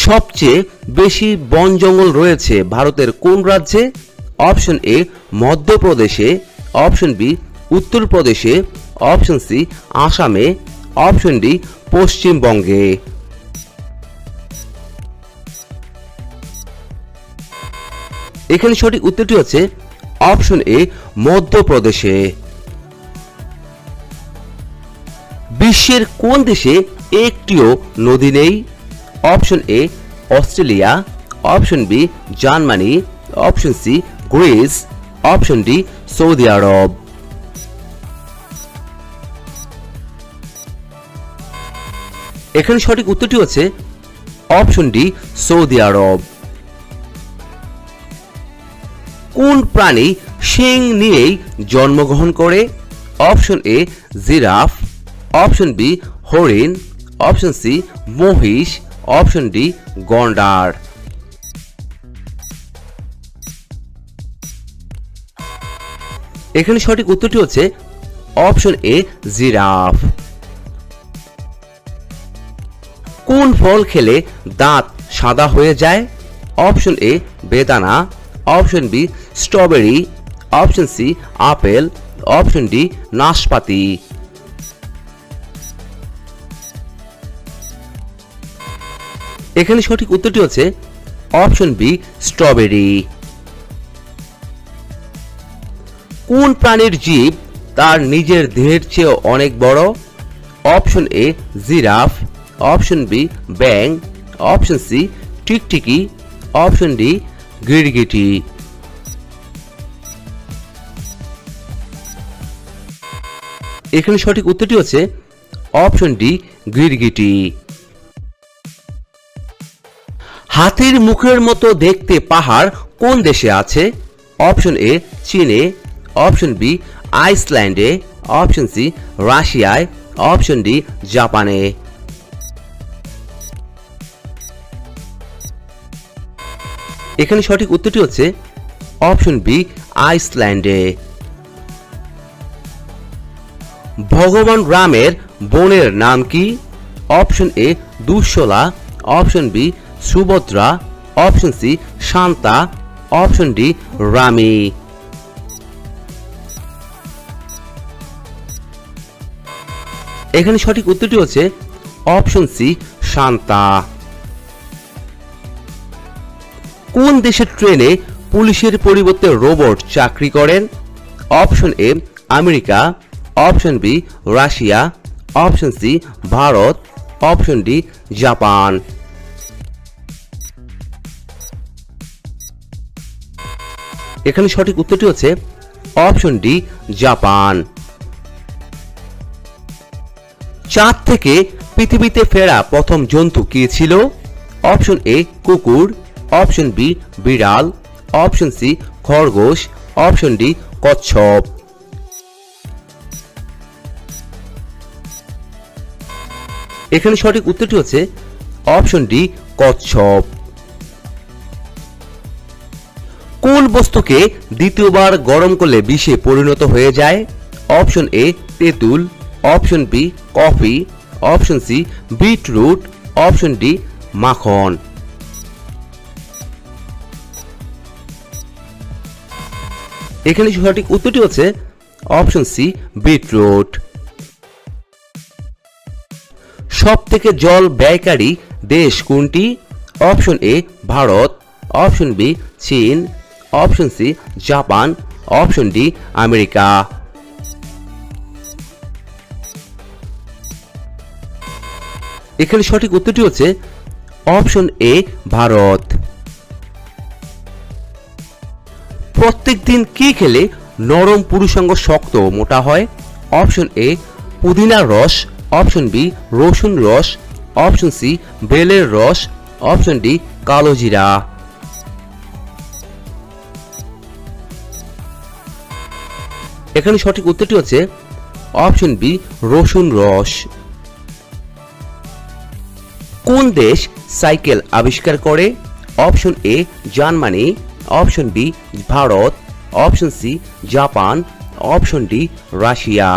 সবচেয়ে বেশি বন জঙ্গল রয়েছে ভারতের কোন রাজ্যে? অপশন এ মধ্যপ্রদেশে, অপশন বি উত্তরপ্রদেশে, অপশন সি আসামে, অপশন ডি পশ্চিমবঙ্গে। এখানে সঠিক উত্তরটি হচ্ছে অপশন এ মধ্যপ্রদেশে। বিশ্বের কোন দেশে একটিও নদী নেই? Option A Australia, option B Germany, option C Greece, option D Saudi Arab. এখানে সঠিক উত্তরটি হচ্ছে অপশন ডি সৌদি আরব। কোন প্রাণী শিং নিয়েই জন্মগ্রহণ করে? Option A giraffe, option B হরিণ, অপশন সি মহিষ, অপশন ডি গন্ডার। এখানে সঠিক উত্তরটি হচ্ছে অপশন এ জিরাফ। কোন ফল খেলে দাঁত সাদা হয়ে যায়? অপশন এ বেদানা, option B strawberry, option C apple, option D নাশপাতি। এখানে সঠিক উত্তরটি হচ্ছে অপশন বি স্ট্রবেরি। কোন প্রাণীর জীব তার নিজের দেহের চেয়ে অনেক বড়? Option A giraffe, option B ব্যাঙ, অপশন সি টিকটিকি, অপশন ডি গিরগিটি। এখানে সঠিক উত্তরটি হচ্ছে অপশন ডি গিরগিটি। হাতির মুখের মতো দেখতে পাহাড় কোন দেশে আছে? অপশন এ চীনে, অপশন বি আইসল্যান্ডে, অপশন সি রাশিয়ায়, অপশন ডি জাপানে। এখানে সঠিক উত্তরটি হচ্ছে অপশন বি আইসল্যান্ডে। ভগবান রামের বোনের নাম কি? Option A Duhshala, option B Subhadra, option C Shanta, option D Rami. এখানে সঠিক উত্তরটি হচ্ছে অপশন সি শান্তা। কোন দেশের ট্রেনে পুলিশের পরিবর্তে রোবট চাকরি করেন? Option A America, option B Russia, option C Bharat, option D Japan. এখানে সঠিক উত্তরটি হচ্ছে অপশন ডি জাপান। চাঁদ থেকে পৃথিবীতে ফেরা প্রথম জন্তু কি ছিল? অপশন এ কুকুর, অপশন বি বিড়াল, অপশন সি খরগোশ, অপশন ডি কচ্ছপ। এখানে সঠিক উত্তরটি হচ্ছে অপশন ডি কচ্ছপ। কোন বস্তুকে দ্বিতীয়বার গরম করলে বিষে পরিণত হয়ে যায়? অপশন এ তেঁতুল, option B coffee, option C beetroot, option D মাখন। এখানে সঠিক উত্তরটি হচ্ছে অপশন সি বিটরুট। সব থেকে জল ব্যয়কারী দেশ কোনটি? Option A Bharat, option B চীন, option C Japan, option D America. এখানে সঠিক উত্তরটি হচ্ছে অপশন এ ভারত। প্রত্যেক দিন কি খেলে নরম পুরুষাঙ্গ শক্ত ও মোটা হয়? অপশন এ পুদিনার রস, অপশন বি রসুন রস, অপশন সি বেলের রস, অপশন ডি কালো জিরা। এখানে সঠিক উত্তরটি হচ্ছে অপশন বি রসুন রস। কোন দেশ সাইকেল আবিষ্কার করে? Option A Germany, option B Bharat, option C Japan, option D Russia.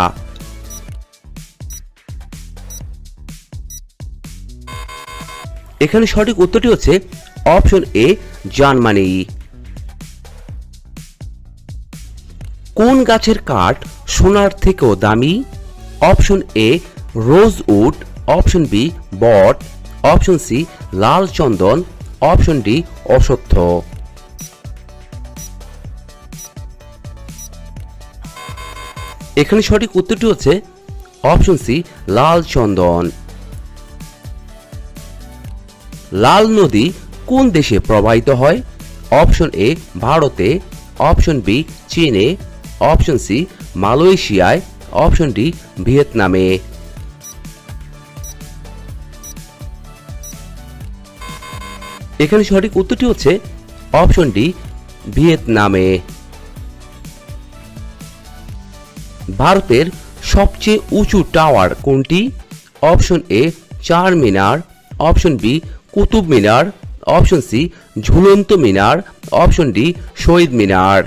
এখানে সঠিক উত্তরটি হচ্ছে অপশন এ জার্মানি। কোন গাছের কাঠ সোনার থেকেও দামি? Option A rosewood, option B বট, অপশন সি লাল চন্দন, অপশন ডি অশ্বত্থ। এখানে সঠিক উত্তরটি হচ্ছে অপশন সি লাল চন্দন। লাল নদী কোন দেশে প্রবাহিত হয়? অপশন এ ভারতে, অপশন বি চীনে, অপশন সি মালয়েশিয়ায়, অপশন ডি ভিয়েতনামে। এখানে সঠিক উত্তরটি হচ্ছে অপশন ডি ভিয়েতনামে। ভারতের সবচেয়ে উঁচু টাওয়ার কোনটি? অপশন এ চার মিনার, option B Qutub Minar, option C ঝুলন্ত মিনার, অপশন ডি শহীদ মিনার।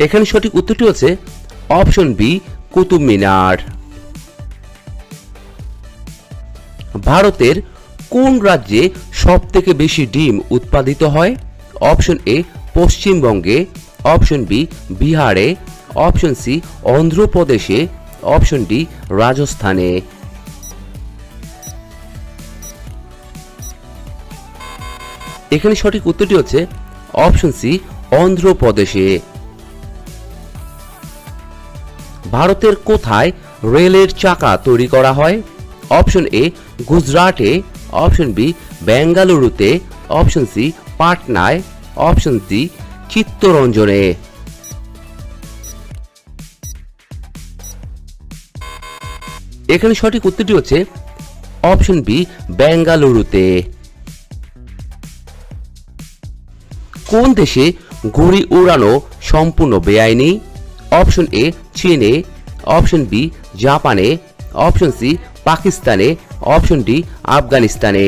এখানে সঠিক উত্তরটি হচ্ছে অপশন বি কুতুব মিনার। ভারতের কোন রাজ্যে সবথেকে বেশি ডিম উৎপাদিত হয়? অপশন এ পশ্চিমবঙ্গে, অপশন বি বিহারে, অপশন সি অন্ধ্রপ্রদেশে, অপশন ডি রাজস্থানে। এখানে সঠিক উত্তরটি হচ্ছে অপশন সি অন্ধ্রপ্রদেশে। ভারতের কোথায় রেলের চাকা তৈরি করা হয়? অপশন এ গুজরাটে, অপশন বি বেঙ্গালুরুতে, অপশন সি পাটনায়, অপশন ডি চিত্তরঞ্জনে। এখানে সঠিক উত্তরটি হচ্ছে অপশন বি বেঙ্গালুরুতে। কোন দেশে ঘুড়ি উড়ানো সম্পূর্ণ বেআইনি? অপশন এ চীনে, অপশন বি জাপানে, অপশন সি পাকিস্তানে, অপশন ডি আফগানিস্তানে।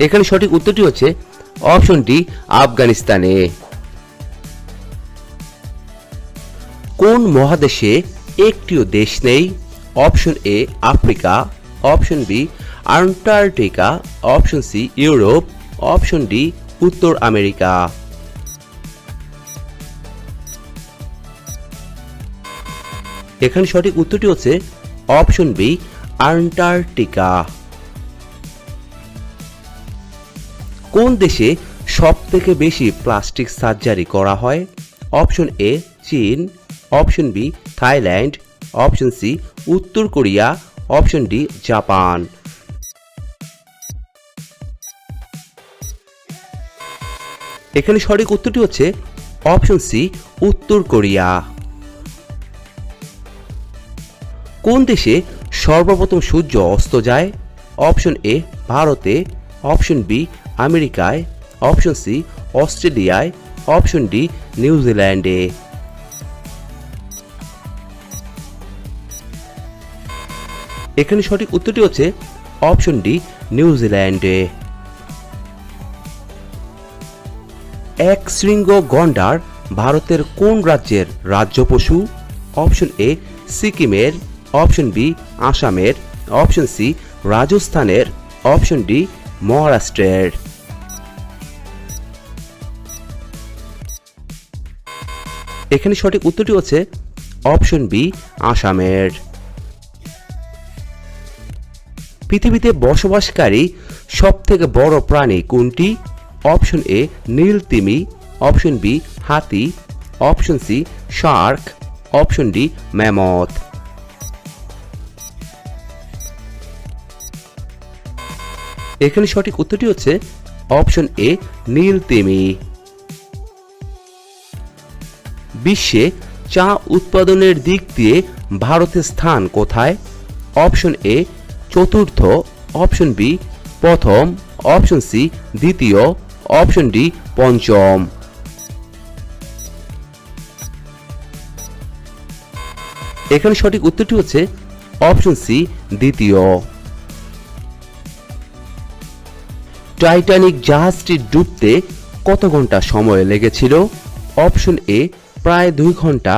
এখানে সঠিক উত্তরটি হচ্ছে অপশন ডি আফগানিস্তানে। কোন মহাদেশে একটিও দেশ নেই? Option A Africa, option B Antarctica, option C Europe, option D উত্তর আমেরিকা। এখানে সঠিক উত্তরটি হচ্ছে অপশন বি আন্টার্কটিকা। কোন দেশে সবথেকে বেশি প্লাস্টিক সার্জারি করা হয়? অপশন এ চীন, option B Thailand, option C উত্তর কোরিয়া, অপশন ডি জাপান। এখানে সঠিক উত্তরটি হচ্ছে অপশন সি উত্তর কোরিয়া। কোন দেশে সর্বপ্রথম সূর্য অস্ত যায়? অপশন এ ভারতে, অপশন বি আমেরিকায়, অপশন সি অস্ট্রেলিয়ায়, অপশন ডি নিউজিল্যান্ডে। এখানে সঠিক উত্তরটি হচ্ছে অপশন ডি নিউজিল্যান্ডে। এক শৃঙ্গ গন্ডার ভারতের কোন রাজ্যের রাজ্য পশু? অপশন এ সিকিমের, অপশন বি আসামের, অপশন সি রাজস্থানের, অপশন ডি মহারাষ্ট্রের। এখানে সঠিক উত্তরটি হচ্ছে অপশন বি আসামের। পৃথিবীতে বসবাসকারী সবথেকে বড় প্রাণী কোনটি? অপশন এ নীল তিমি, অপশন বি হাতি, option C shark, option D mammoth. এখানে সঠিক উত্তরটি হচ্ছে অপশন এ নীল তিমি। বিশ্বে চা উৎপাদনের দিক দিয়ে ভারতের স্থান কোথায়? অপশন এ চতুর্থ, অপশন বি প্রথম, অপশন সি দ্বিতীয়, অপশন ডি পঞ্চম। এখানে সঠিক উত্তরটি হচ্ছে অপশন সি দ্বিতীয়। টাইটানিক জাহাজটি ডুবতে কত ঘন্টা সময় লেগেছিল? অপশন এ প্রায় 2 ঘন্টা,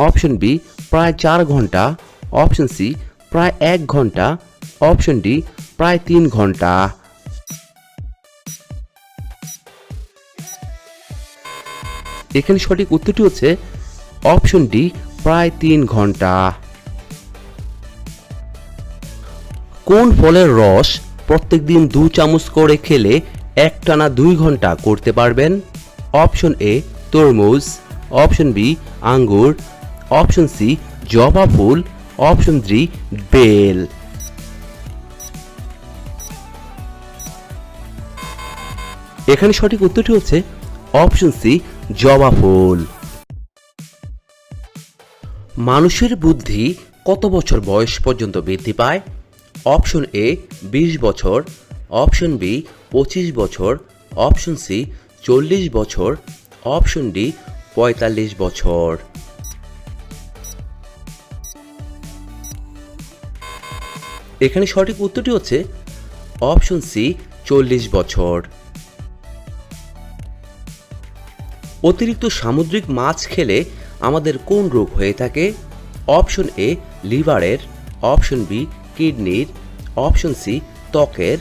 অপশন বি প্রায় 4 ঘন্টা, অপশন সি প্রায় 1 ঘন্টা, অপশন ডি প্রায় 3 ঘন্টা। এখানে সঠিক উত্তরটি হচ্ছে অপশন ডি প্রায় 3 ঘন্টা। কোন ফলের রস প্রত্যেকদিন 2 চামচ করে খেলে একটানা 2 ঘন্টা করতে পারবেন? অপশন এ তরমুজ, অপশন বি আঙ্গুর, অপশন সি জবা ফুল, অপশন ডি বেল। এখানে সঠিক উত্তরটি হচ্ছে অপশন সি জবা ফুল। মানুষের বুদ্ধি কত বছর বয়স পর্যন্ত বৃদ্ধি পায়? অপশন এ 20 বছর, অপশন বি 25 বছর, অপশন সি 40 বছর, অপশন ডি 45 বছর। এখানে সঠিক উত্তরটি হচ্ছে অপশন সি 40 বছর। অতিরিক্ত সামুদ্রিক মাছ খেলে আমাদের কোন রোগ হয়ে থাকে? অপশন এ লিভারের, অপশন বি কিডনির, অপশন সি ত্বকের,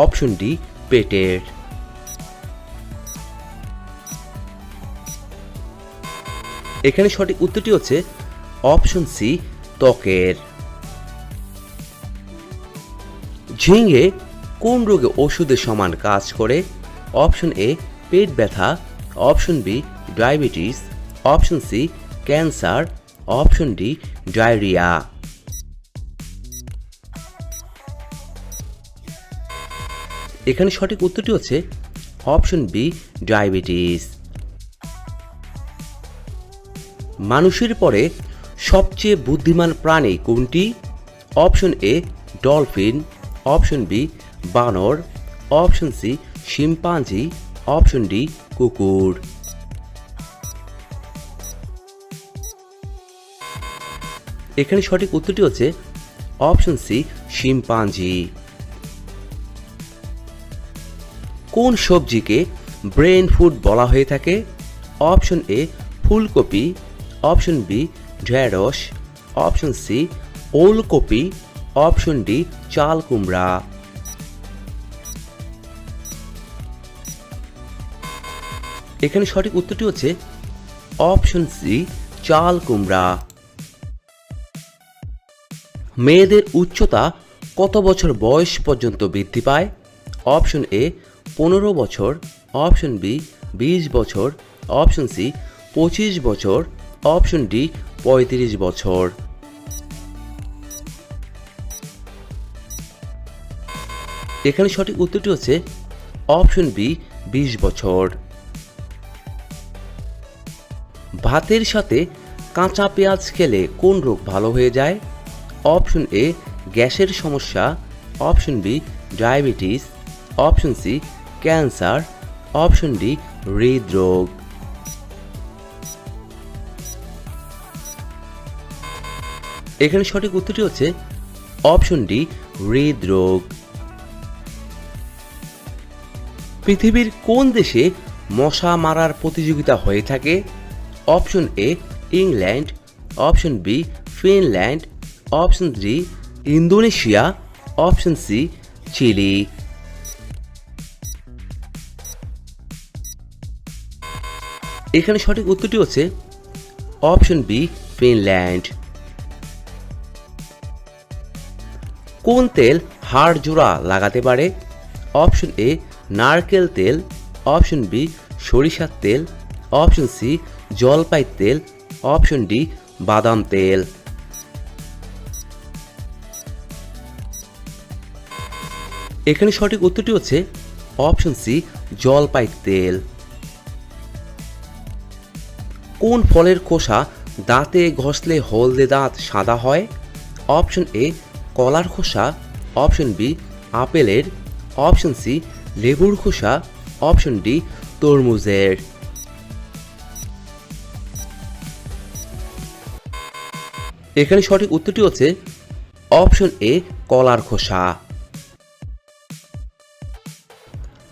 অপশন ডি পেটের। এখানে সঠিক উত্তরটি হচ্ছে অপশন সি ত্বকের। ঝিঙে কোন রোগে ওষুধের সমান কাজ করে? অপশন এ পেট ব্যথা, option B diabetes, option C cancer, option D diarrhoea. এখানে সঠিক উত্তরটি হচ্ছে অপশন বি ডায়াবেটিস। মানুষের পরে সবচেয়ে বুদ্ধিমান প্রাণী কোনটি? Option A dolphin, option B বানর, option C chimpanzee, option D কুকুর। এখানে সঠিক উত্তরটি হচ্ছে অপশন সি শিম্পাঞ্জি। কোন সবজিকে ব্রেন ফুড বলা হয়ে থাকে? অপশন এ ফুলকপি, অপশন বি ঢেঁড়স, অপশন সি ওলকপি, অপশন ডি চাল কুমড়া। এখানে সঠিক উত্তরটি হচ্ছে অপশন সি চাল কুমড়া। মেয়েদের উচ্চতা কত বছর বয়স পর্যন্ত বৃদ্ধি পায়? অপশন এ 15 বছর, অপশন বি 20 বছর, অপশন সি 25 বছর, অপশন ডি 35 বছর। এখানে সঠিক উত্তরটি হচ্ছে অপশন বি 20 বছর। ভাতের সাথে কাঁচা পেঁয়াজ খেলে কোন রোগ ভালো হয়ে যায়? অপশন এ গ্যাসের সমস্যা, option B diabetes, option C cancer, option D হৃদরোগ। এখানে সঠিক উত্তরটি হচ্ছে অপশন ডি হৃদরোগ। পৃথিবীর কোন দেশে মশা মারার প্রতিযোগিতা হয়ে থাকে? Option A England, option B Finland, option D Indonesia, option C Chile. এখানে সঠিক উত্তরটি হচ্ছে অপশন বি ফিনল্যান্ড। কোন তেল হাড় জোড়া লাগাতে পারে? অপশন এ নারকেল তেল, অপশন বি সরিষার তেল, অপশন সি জলপাই তেল, অপশন ডি বাদাম তেল। এখানে সঠিক উত্তরটি হচ্ছে অপশন সি জলপাই তেল। কোন ফলের খোসা দাঁতে ঘষলে হলদে দাঁত সাদা হয়? অপশন এ কলার খোসা, অপশন বি আপেলের, অপশন সি লেবুর খোসা, অপশন ডি তরমুজের। এখানে সঠিক উত্তরটি হচ্ছে অপশন এ কলার খোসা।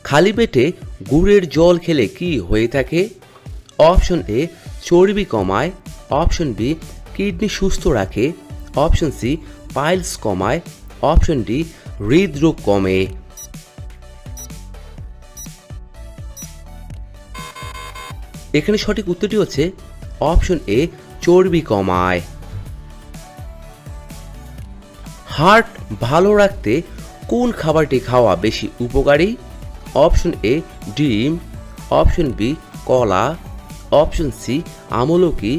খালি পেটে গুড়ের জল খেলে কি হয়ে থাকে? অপশন এ চর্বি কমায়, অপশন বি কিডনি সুস্থ রাখে, অপশন সি পাইলস কমায়, অপশন ডি হৃদরোগ কমে। এখানে সঠিক উত্তরটি হচ্ছে অপশন এ চর্বি কমায়। হার্ট ভালো রাখতে কোন খাবারটি খাওয়া বেশি উপকারী? অপশন এ ডিম, অপশন বি কলা, অপশন সি আমলকি,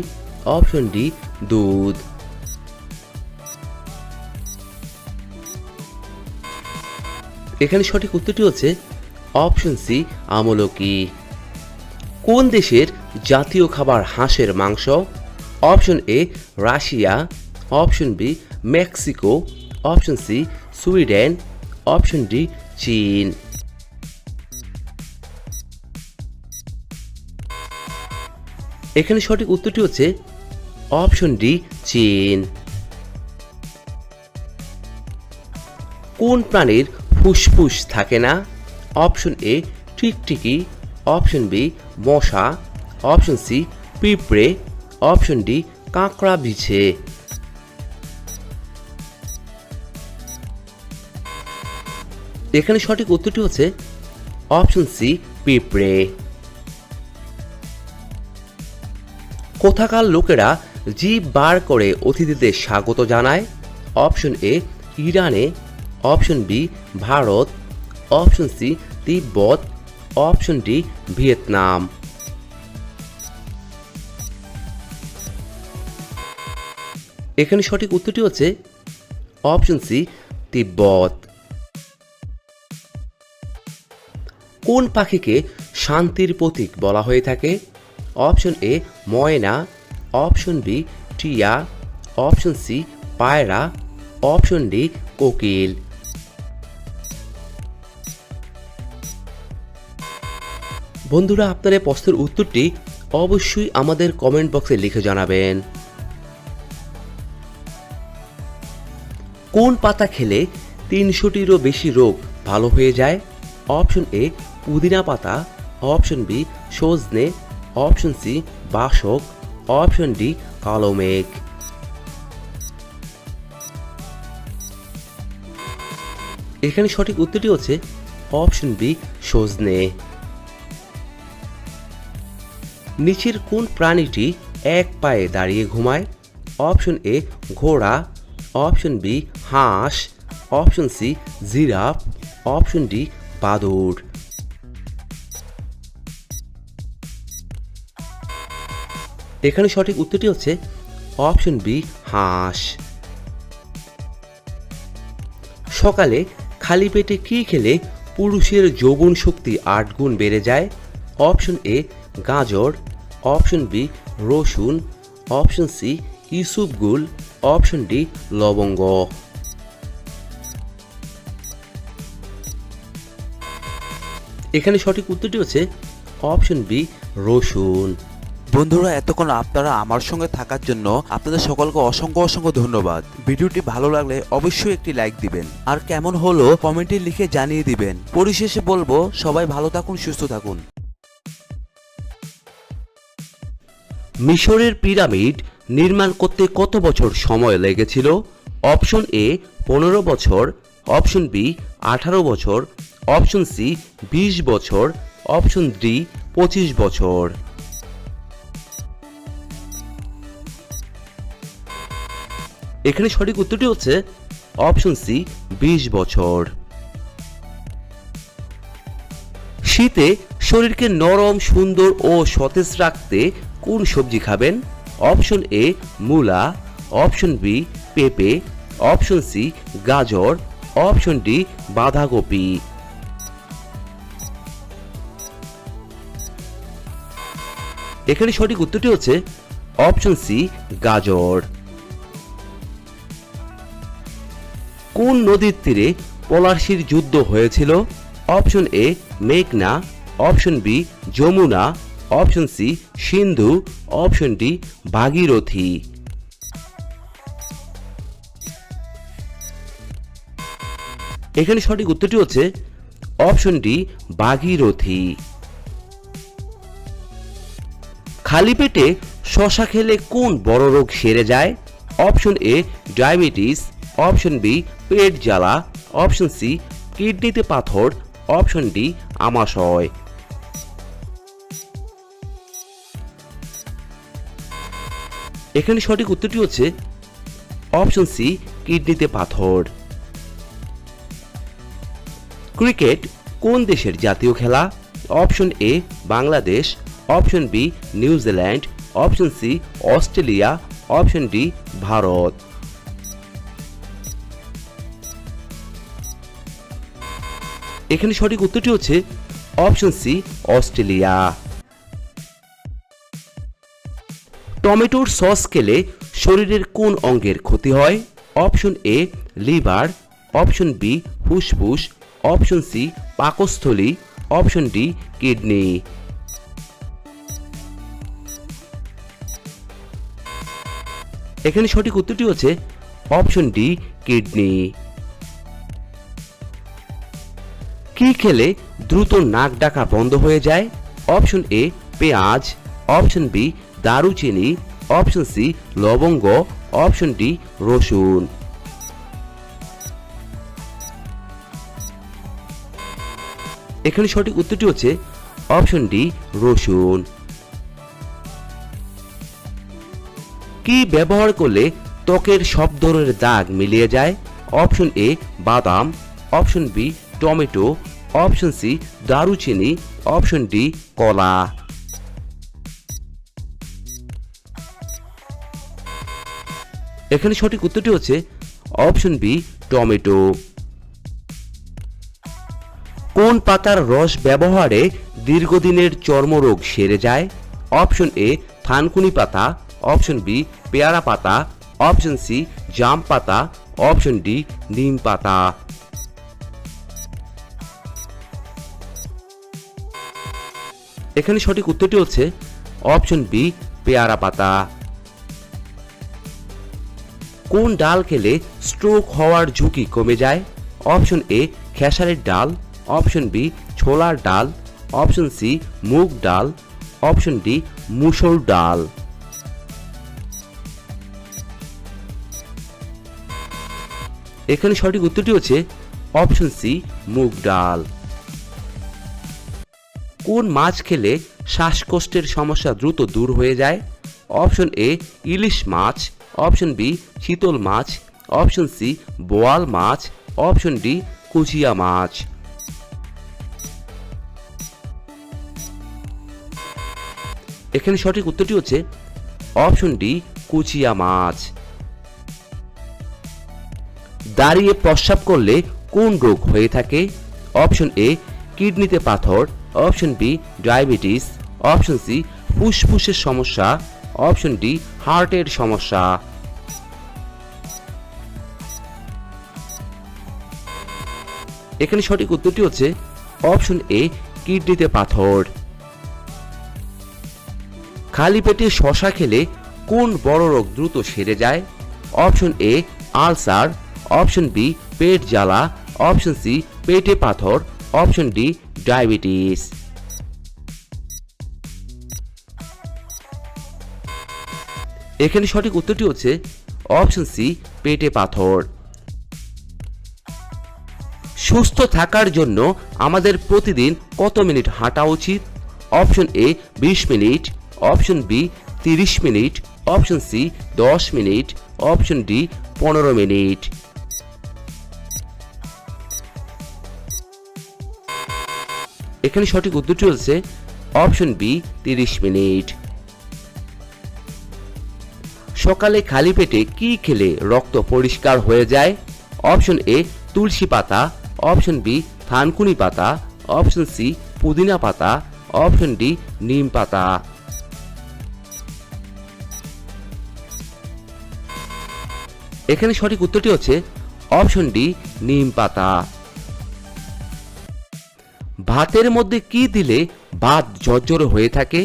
অপশন ডি দুধ। এখানে সঠিক উত্তরটি হচ্ছে অপশন সি আমলকি। কোন দেশের জাতীয় খাবার হাঁসের মাংস? Option A Russia, option B Mexico, option C Sweden, option D চীন। এখানে সঠিক উত্তরটি হচ্ছে অপশন ডি চীন। কোন প্রাণীর ফুসফুস থাকে না? অপশন এ টিকটিকি, অপশন বি মশা, অপশন সি পিঁপড়ে, অপশন ডি কাঁকড়া বিছে। এখানে সঠিক উত্তরটি হচ্ছে অপশন সি পিঁপড়ে। কোথাকার লোকেরা জিভ বার করে অতিথিদের স্বাগত জানায়? অপশন এ ইরানে, option B Bharat, option C Tibet, option D Vietnam. এখানে সঠিক উত্তরটি হচ্ছে অপশন সি তিব্বত। কোন পাখিকে শান্তির প্রতীক বলা হয়ে থাকে? অপশন এ ময়না, অপশন বি টিয়া, অপশন সি পায়রা, অপশন ডি কোকিল। বন্ধুরা, আপনার এই প্রশ্নের উত্তরটি অবশ্যই আমাদের কমেন্ট বক্সে লিখে জানাবেন। কোন পাতা খেলে 300টিরও বেশি রোগ ভালো হয়ে যায়? অপশন এ পুদিনা পাতা, অপশন বি সজনে, অপশন সি বাসক, অপশন ডি কালো মেঘ। এখানে সঠিক উত্তরটি হচ্ছে অপশন বি সজনে। নিচের কোন প্রাণীটি এক পায়ে দাঁড়িয়ে ঘুমায়? অপশন এ ঘোড়া, অপশন বি হাঁস, option C giraffe, option D বাদুড়। এখানে সঠিক উত্তরটি হচ্ছে অপশন বি হাঁস। সকালে খালি পেটে কি খেলে পুরুষের যৌবন শক্তি 8 গুণ বেড়ে যায়? অপশন এ গাজর, অপশন বি রসুন, অপশন সি ইসবগুল, অপশন ডি লবঙ্গ। এখানে সঠিক উত্তরটি হচ্ছে অপশন বি রসুন। বন্ধুরা, এতক্ষণ আপনারা আমার সঙ্গে থাকার জন্য আপনাদের সকলকে অসংখ্য অসংখ্য ধন্যবাদ। ভিডিওটি ভালো লাগলে অবশ্যই একটি লাইক দিবেন, আর কেমন হলো কমেন্টে লিখে জানিয়ে দিবেন। পরিশেষে বলবো, সবাই ভালো থাকুন, সুস্থ থাকুন। মিশরের পিরামিড নির্মাণ করতে কত বছর সময় লেগেছিল? অপশন এ 15 বছর, অপশন বি 18 বছর, অপশন সি 20 বছর, অপশন ডি 25 বছর। এখানে সঠিক উত্তরটি হচ্ছে অপশন সি 20 বছর। শীতে শরীরকে নরম, সুন্দর ও সতেজ রাখতে কোন সবজি খাবেন? অপশন এ মূলা, অপশন বি পেঁপে, অপশন সি গাজর, অপশন ডি বাঁধাকপি। এখানে সঠিক উত্তরটি হচ্ছে অপশন সি গাজর। কোন নদীর তীরে পলাশীর যুদ্ধ হয়েছিল? অপশন এ মেঘনা, option B Yamuna, option C Sindhu, option D Bhagirathi. এখানে সঠিক উত্তরটি হচ্ছে অপশন ডি ভাগীরথী। খালি পেটে শসা খেলে কোন বড় রোগ সেরে যায়? Option A diabetes, option B পেট জ্বালা, অপশন সি কিডনিতে পাথর, অপশন ডি আমাশয়। এখানে সঠিক উত্তরটি হচ্ছে অপশন সি কিডনিতে পাথর। ক্রিকেট কোন দেশের জাতীয় খেলা? Option A Bangladesh, option B New Zealand, option C Australia, option D Bharat. এখানে সঠিক উত্তরটি হচ্ছে অপশন সি অস্ট্রেলিয়া। টমেটোর সস খেলে শরীরের কোন অঙ্গের ক্ষতি হয়? Option A liver, option B ফুসফুস, অপশন সি পাকস্থলী, অপশন ডি কিডনি। এখানে সঠিক উত্তরটি হচ্ছে অপশন ডি কিডনি। কি খেলে দ্রুত নাক ডাকা বন্ধ হয়ে যায়? অপশন এ পেঁয়াজ, অপশন বি দারুচিনি, অপশন সি লবঙ্গ, অপশন ডি রসুন। এখানে সঠিক উত্তরটি হচ্ছে অপশন ডি রসুন। কি ব্যবহার করলে ত্বকের সব ধরনের দাগ মিলিয়ে যায়? অপশন এ বাদাম, option B tomato, option C দারুচিনি, অপশন ডি কলা। এখানে সঠিক উত্তরটি হচ্ছে অপশন বি টমেটো। কোন পাতার রস ব্যবহারে দীর্ঘদিনের চর্মরোগ সেরে যায়? অপশন এ থানকুনি পাতা, অপশন বি পেয়ারা পাতা, অপশন সি জাম পাতা, অপশন ডি নিম পাতা। এখানে সঠিক উত্তরটি হচ্ছে অপশন বি পেয়ারা পাতা। কোন ডাল খেলে স্ট্রোক হওয়ার ঝুঁকি কমে যায়? অপশন এ খেসারির ডাল, অপশন বি ছোলার ডাল, অপশন সি মুগ ডাল, অপশন ডি মুসুর ডাল। এখানে সঠিক উত্তরটি হচ্ছে অপশন সি মুগ ডাল। কোন মাছ খেলে শ্বাসকষ্টের সমস্যা দ্রুত দূর হয়ে যায়? অপশন এ ইলিশ মাছ, অপশন বি চিতল মাছ, অপশন সি বোয়াল মাছ, অপশন ডি কুচিয়া মাছ। এখানে সঠিক উত্তরটি হচ্ছে অপশন ডি কুচিয়া মাছ। দাঁড়িয়ে প্রস্রাব করলে কোন রোগ হয়ে থাকে? অপশন এ কিডনিতে পাথর, option B diabetes, option C ফুসফুসের সমস্যা, অপশন ডি হার্টের সমস্যা। এখানে সঠিক উত্তরটি হচ্ছে অপশন এ কিডনিতে পাথর। খালি পেটে শসা খেলে কোন বড় রোগ দ্রুত সেরে যায়? Option A ulcer, option B পেট জ্বালা, অপশন সি পেটে পাথর, অপশন ডি ডায়াবেটিস। এখানে সঠিক উত্তরটি হচ্ছে অপশন সি পেটে পাথর। সুস্থ থাকার জন্য আমাদের প্রতিদিন কত মিনিট হাঁটা উচিত? Option A 20 minute, option B 30 minute, option C 10 minute, option D 15 minute. এখানে সঠিক উত্তরটি হচ্ছে অপশন বি 30 মিনিট। সকালে খালি পেটে কি খেলে রক্ত পরিষ্কার হয়ে যায়? অপশন এ তুলসী পাতা, অপশন বি থানকুনি পাতা, অপশন সি পুদিনা পাতা, অপশন ডি নিম পাতা। এখানে সঠিক উত্তরটি হচ্ছে অপশন ডি নিম পাতা। ভাতের মধ্যে কি দিলে ভাত ঝরঝরে হয়ে থাকে?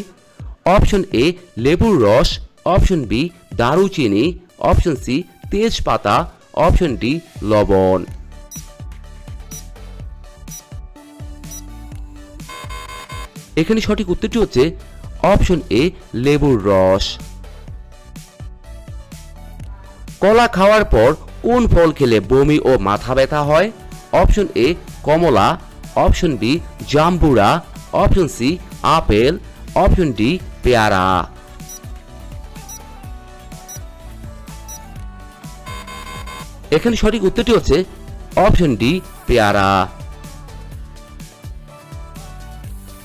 অপশন এ লেবুর রস, অপশন বি দারুচিনি, অপশন সি তেজপাতা, অপশন ডি লবণ। এখানে সঠিক উত্তরটি হচ্ছে অপশন এ লেবুর রস। কলা খাওয়ার পর কোন ফল খেলে বমি ও মাথা ব্যথা হয়? অপশন এ কমলা, অপশন বি জাম্বুরা, option C apple, option D পেয়ারা। এখানে সঠিক উত্তরটি হচ্ছে অপশন ডি পেয়ারা।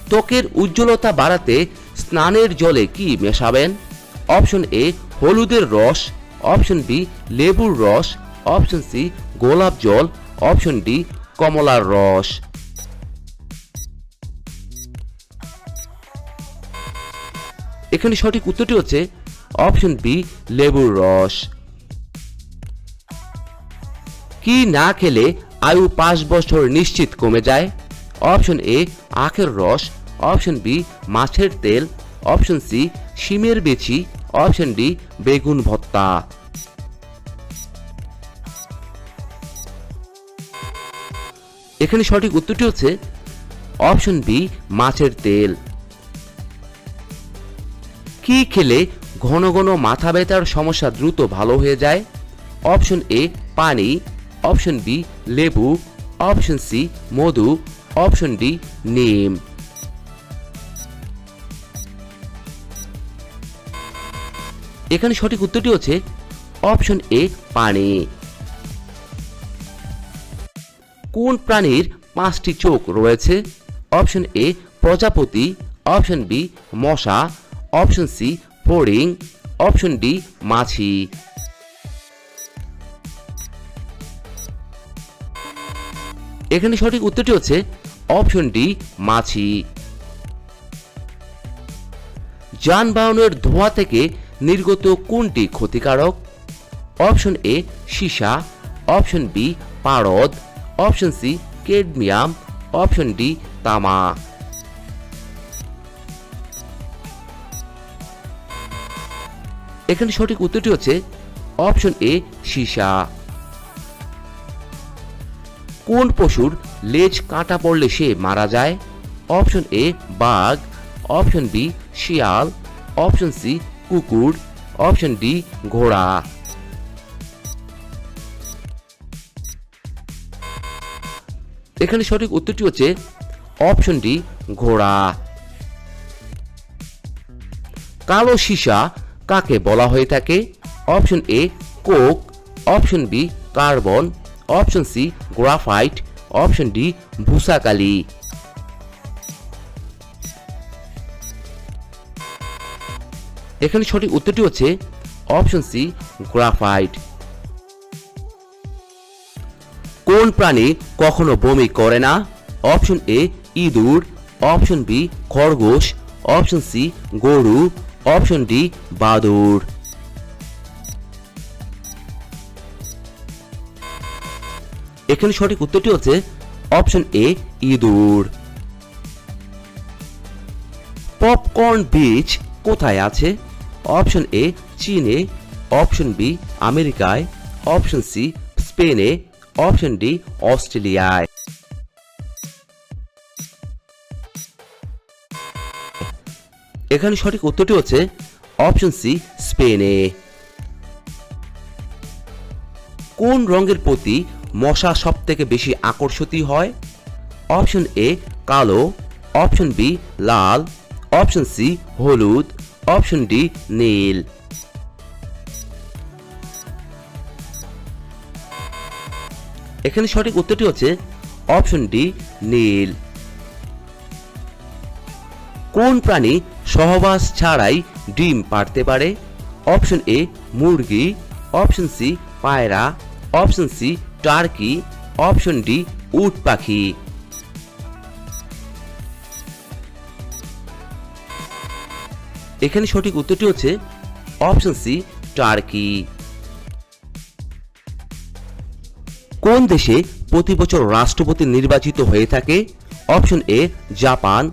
ত্বকের উজ্জ্বলতা বাড়াতে স্নানের জলে কি মেশাবেন? অপশন এ হলুদের রস, অপশন বি লেবুর রস, অপশন সি গোলাপ জল, অপশন ডি কমলার রস। এখানে সঠিক উত্তরটি হচ্ছে অপশন বি লেবুর রস। কি না খেলে আয়ু 5 বছর নিশ্চিত কমে যায়? অপশন এ আখের রস, অপশন বি মাছের তেল, অপশন সি শিমের বিচি, অপশন ডি বেগুন ভর্তা। এখানে সঠিক উত্তরটি হচ্ছে অপশন বি মাছের তেল। কি খেলে ঘন ঘন মাথা ব্যথার সমস্যা দ্রুত ভালো হয়ে যায়? অপশন এ পানি, অপশন বি লেবু, অপশন সি মধু, অপশন ডি নিম। এখানে সঠিক উত্তরটি হচ্ছে অপশন এ পানি। কোন প্রাণীর 5টি চোখ রয়েছে? অপশন এ প্রজাপতি, অপশন বি মশা, অপশন সি ফড়িং, অপশন ডি মাছি। এখানে সঠিক উত্তরটি হচ্ছে অপশন ডি মাছি। যানবাহনের ধোঁয়া থেকে নির্গত কোনটি ক্ষতিকারক? অপশন এ সীসা, অপশন বি পারদ, option C cadmium, option D তামা। এখানে সঠিক উত্তরটি হচ্ছে অপশন এ সীসা। কোন পশুর লেজ কাটা পড়লে সে মারা যায়? অপশন এ বাঘ, অপশন বি শিয়াল, অপশন সি কুকুর, অপশন ডি ঘোড়া। এখানে সঠিক উত্তরটি হচ্ছে অপশন ডি ঘোড়া। কালো সীসা কাকে বলা হয়ে থাকে? Option A coke, option B carbon, option C graphite, option D ভূসাকালি। এখানে সঠিক উত্তরটি হচ্ছে অপশন সি গ্রাফাইট। কোন প্রাণী কখনো বমি করে না? অপশন এ ইঁদুর, অপশন বি খরগোশ, অপশন সি গরু, অপশন ডি বাদুড়। এখানে সঠিক উত্তরটি হচ্ছে অপশন এ ইঁদুর। পপকর্ন বীজ কোথায় আছে? অপশন এ চীনে, অপশন বি আমেরিকায়, অপশন সি স্পেনে, অপশন ডি অস্ট্রেলিয়ায়। এখানে সঠিক উত্তরটি হচ্ছে অপশন সি স্পেনে। কোন রঙের প্রতি মশা সব থেকে বেশি আকর্ষিত হয়? অপশন এ কালো, অপশন বি লাল, অপশন সি হলুদ, অপশন ডি নীল। এখানে সঠিক উত্তরটি হচ্ছে অপশন ডি নীল। কোন প্রাণী সহবাস ছাড়াই ডিম পাড়তে পারে? অপশন এ মুরগি, অপশন সি পায়রা, option C turkey, option D উট পাখি। এখানে সঠিক উত্তরটি হচ্ছে অপশন সি টার্কি। কোন দেশে প্রতি বছর রাষ্ট্রপতি নির্বাচিত হয়ে থাকে? Option A Japan,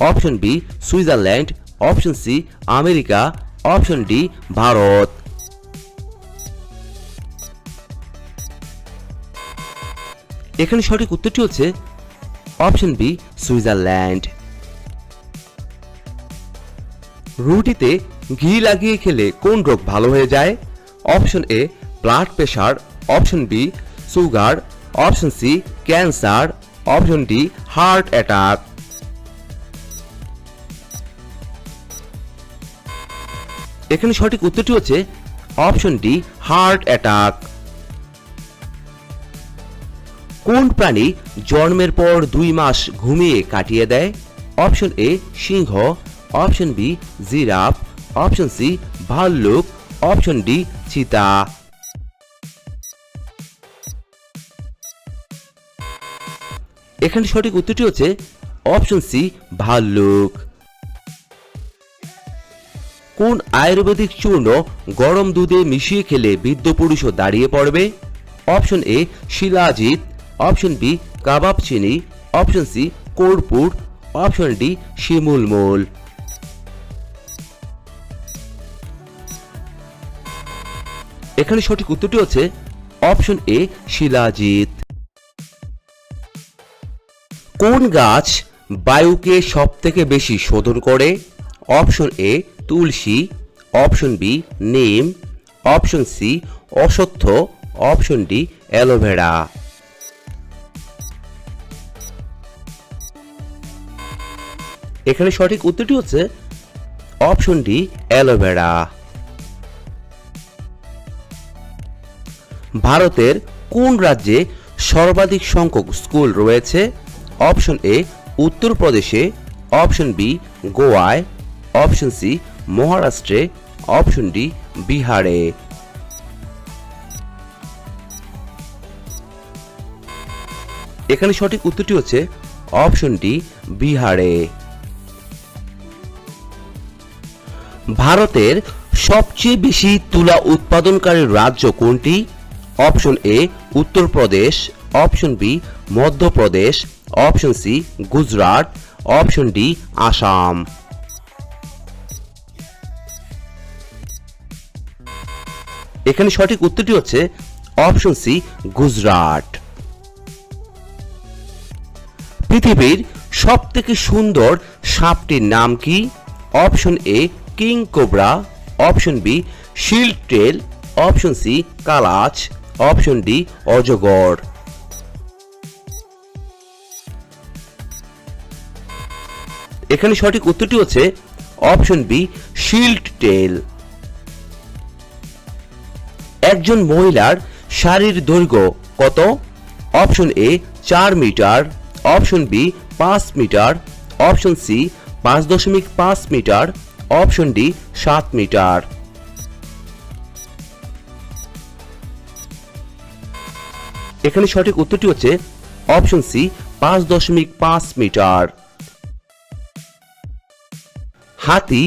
option B Switzerland, option C America, option D Bharat. এখানে সঠিক উত্তরটি হচ্ছে অপশন বি সুইজারল্যান্ড। রুটিতে ঘি লাগিয়ে খেলে কোন রোগ ভালো হয়ে যায়? Option A blood pressure, option B sugar, option C cancer, option D heart attack. এখানে সঠিক উত্তরটি হচ্ছে অপশন ডি হার্ট অ্যাটাক। কোন প্রাণী জন্মের পর 2 মাস ঘুমিয়ে কাটিয়ে দেয়? অপশন এ সিংহ, option B giraffe, option C ভাল্লুক, অপশন ডি চিতা। এখানে সঠিক উত্তরটি হচ্ছে অপশন সি ভাল্লুক। কোন আয়ুর্বেদিক চূর্ণ গরম দুধে মিশিয়ে খেলে বৃদ্ধ পুরুষও দাঁড়িয়ে পড়বে? Option A shilajit, option B কাবাব চিনি, অপশন সি কর্পূর, অপশন ডি শিমুল মূল। এখানে সঠিক উত্তরটি হচ্ছে অপশন এ শিলাজিৎ। কোন গাছ বায়ুকে সবথেকে বেশি শোধন করে? অপশন এ তুলসী, অপশন বি নিম, অপশন সি অশ্বত্থ, অপশন ডি অ্যালোভেরা। এখানে সঠিক উত্তরটি হচ্ছে অপশন ডি অ্যালোভেরা। ভারতের কোন রাজ্যে সর্বাধিক সংখ্যক স্কুল রয়েছে? অপশন এ উত্তরপ্রদেশে, অপশন বি গোয়ায়, অপশন সি মহারাষ্ট্রে, অপশন ডি বিহারে। এখানে সঠিক উত্তরটি হচ্ছে অপশন ডি বিহারে। ভারতের সবচেয়ে বেশি তুলা উৎপাদনকারী রাজ্য কোনটি? Option A Uttar Pradesh, option B Madhya Pradesh, option C Gujarat, option D Assam. এখানে সঠিক উত্তরটি হচ্ছে অপশন সি গুজরাট। পৃথিবীর সবথেকে সুন্দর সাপটির নাম কি? Option A king cobra, option B shield tail, option C কালাচ, অপশন ডি অজগর। এখানে সঠিক উত্তরটি হচ্ছে অপশন বি শিল্ড টেল। একজন মহিলার শাড়ির দৈর্ঘ্য কত? Option A 4 metre, option B 5 metre, option C 5.5 metre, option D 7 metre. এখানে সঠিক উত্তরটি হচ্ছে অপশন সি 5.5 মিটার। হাতি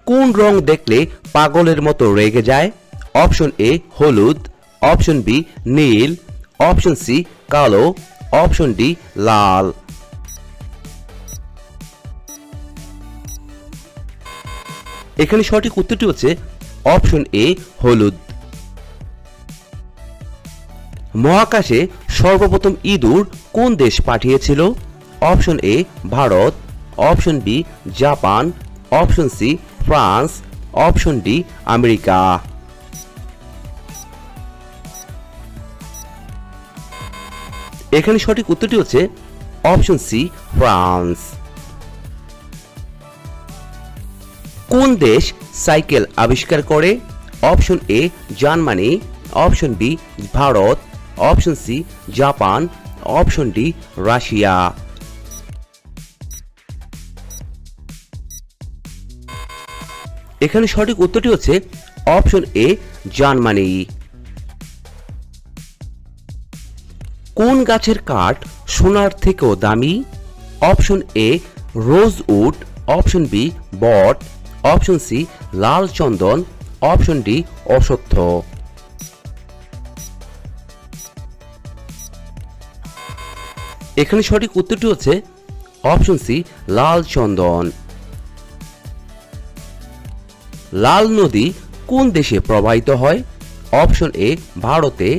কোন রং দেখলে পাগলের মতো রেগে যায়? অপশন এ হলুদ, অপশন বি নীল, অপশন সি কালো, অপশন ডি লাল। এখানে সঠিক উত্তরটি হচ্ছে অপশন এ হলুদ। মহাকাশে সর্বপ্রথম ইঁদুর কোন দেশ পাঠিয়েছিল? Option A Bharat, option B Japan, option C France, option D America. এখানে সঠিক উত্তরটি হচ্ছে অপশন সি ফ্রান্স। কোন দেশ সাইকেল আবিষ্কার করে? Option A Germany, option B Bharat, option C Japan, option D Russia. এখানে সঠিক উত্তরটি হচ্ছে অপশন এ জার্মানি। কোন গাছের কাঠ সোনার থেকেও দামি? Option A rosewood, option B বট, অপশন সি লাল চন্দন, অপশন ডি অশ্বত্থ। এখানে সঠিক উত্তরটি হচ্ছে অপশন সি লাল চন্দন। লাল নদী কোন দেশে প্রবাহিত হয়? অপশন এ ভারতে,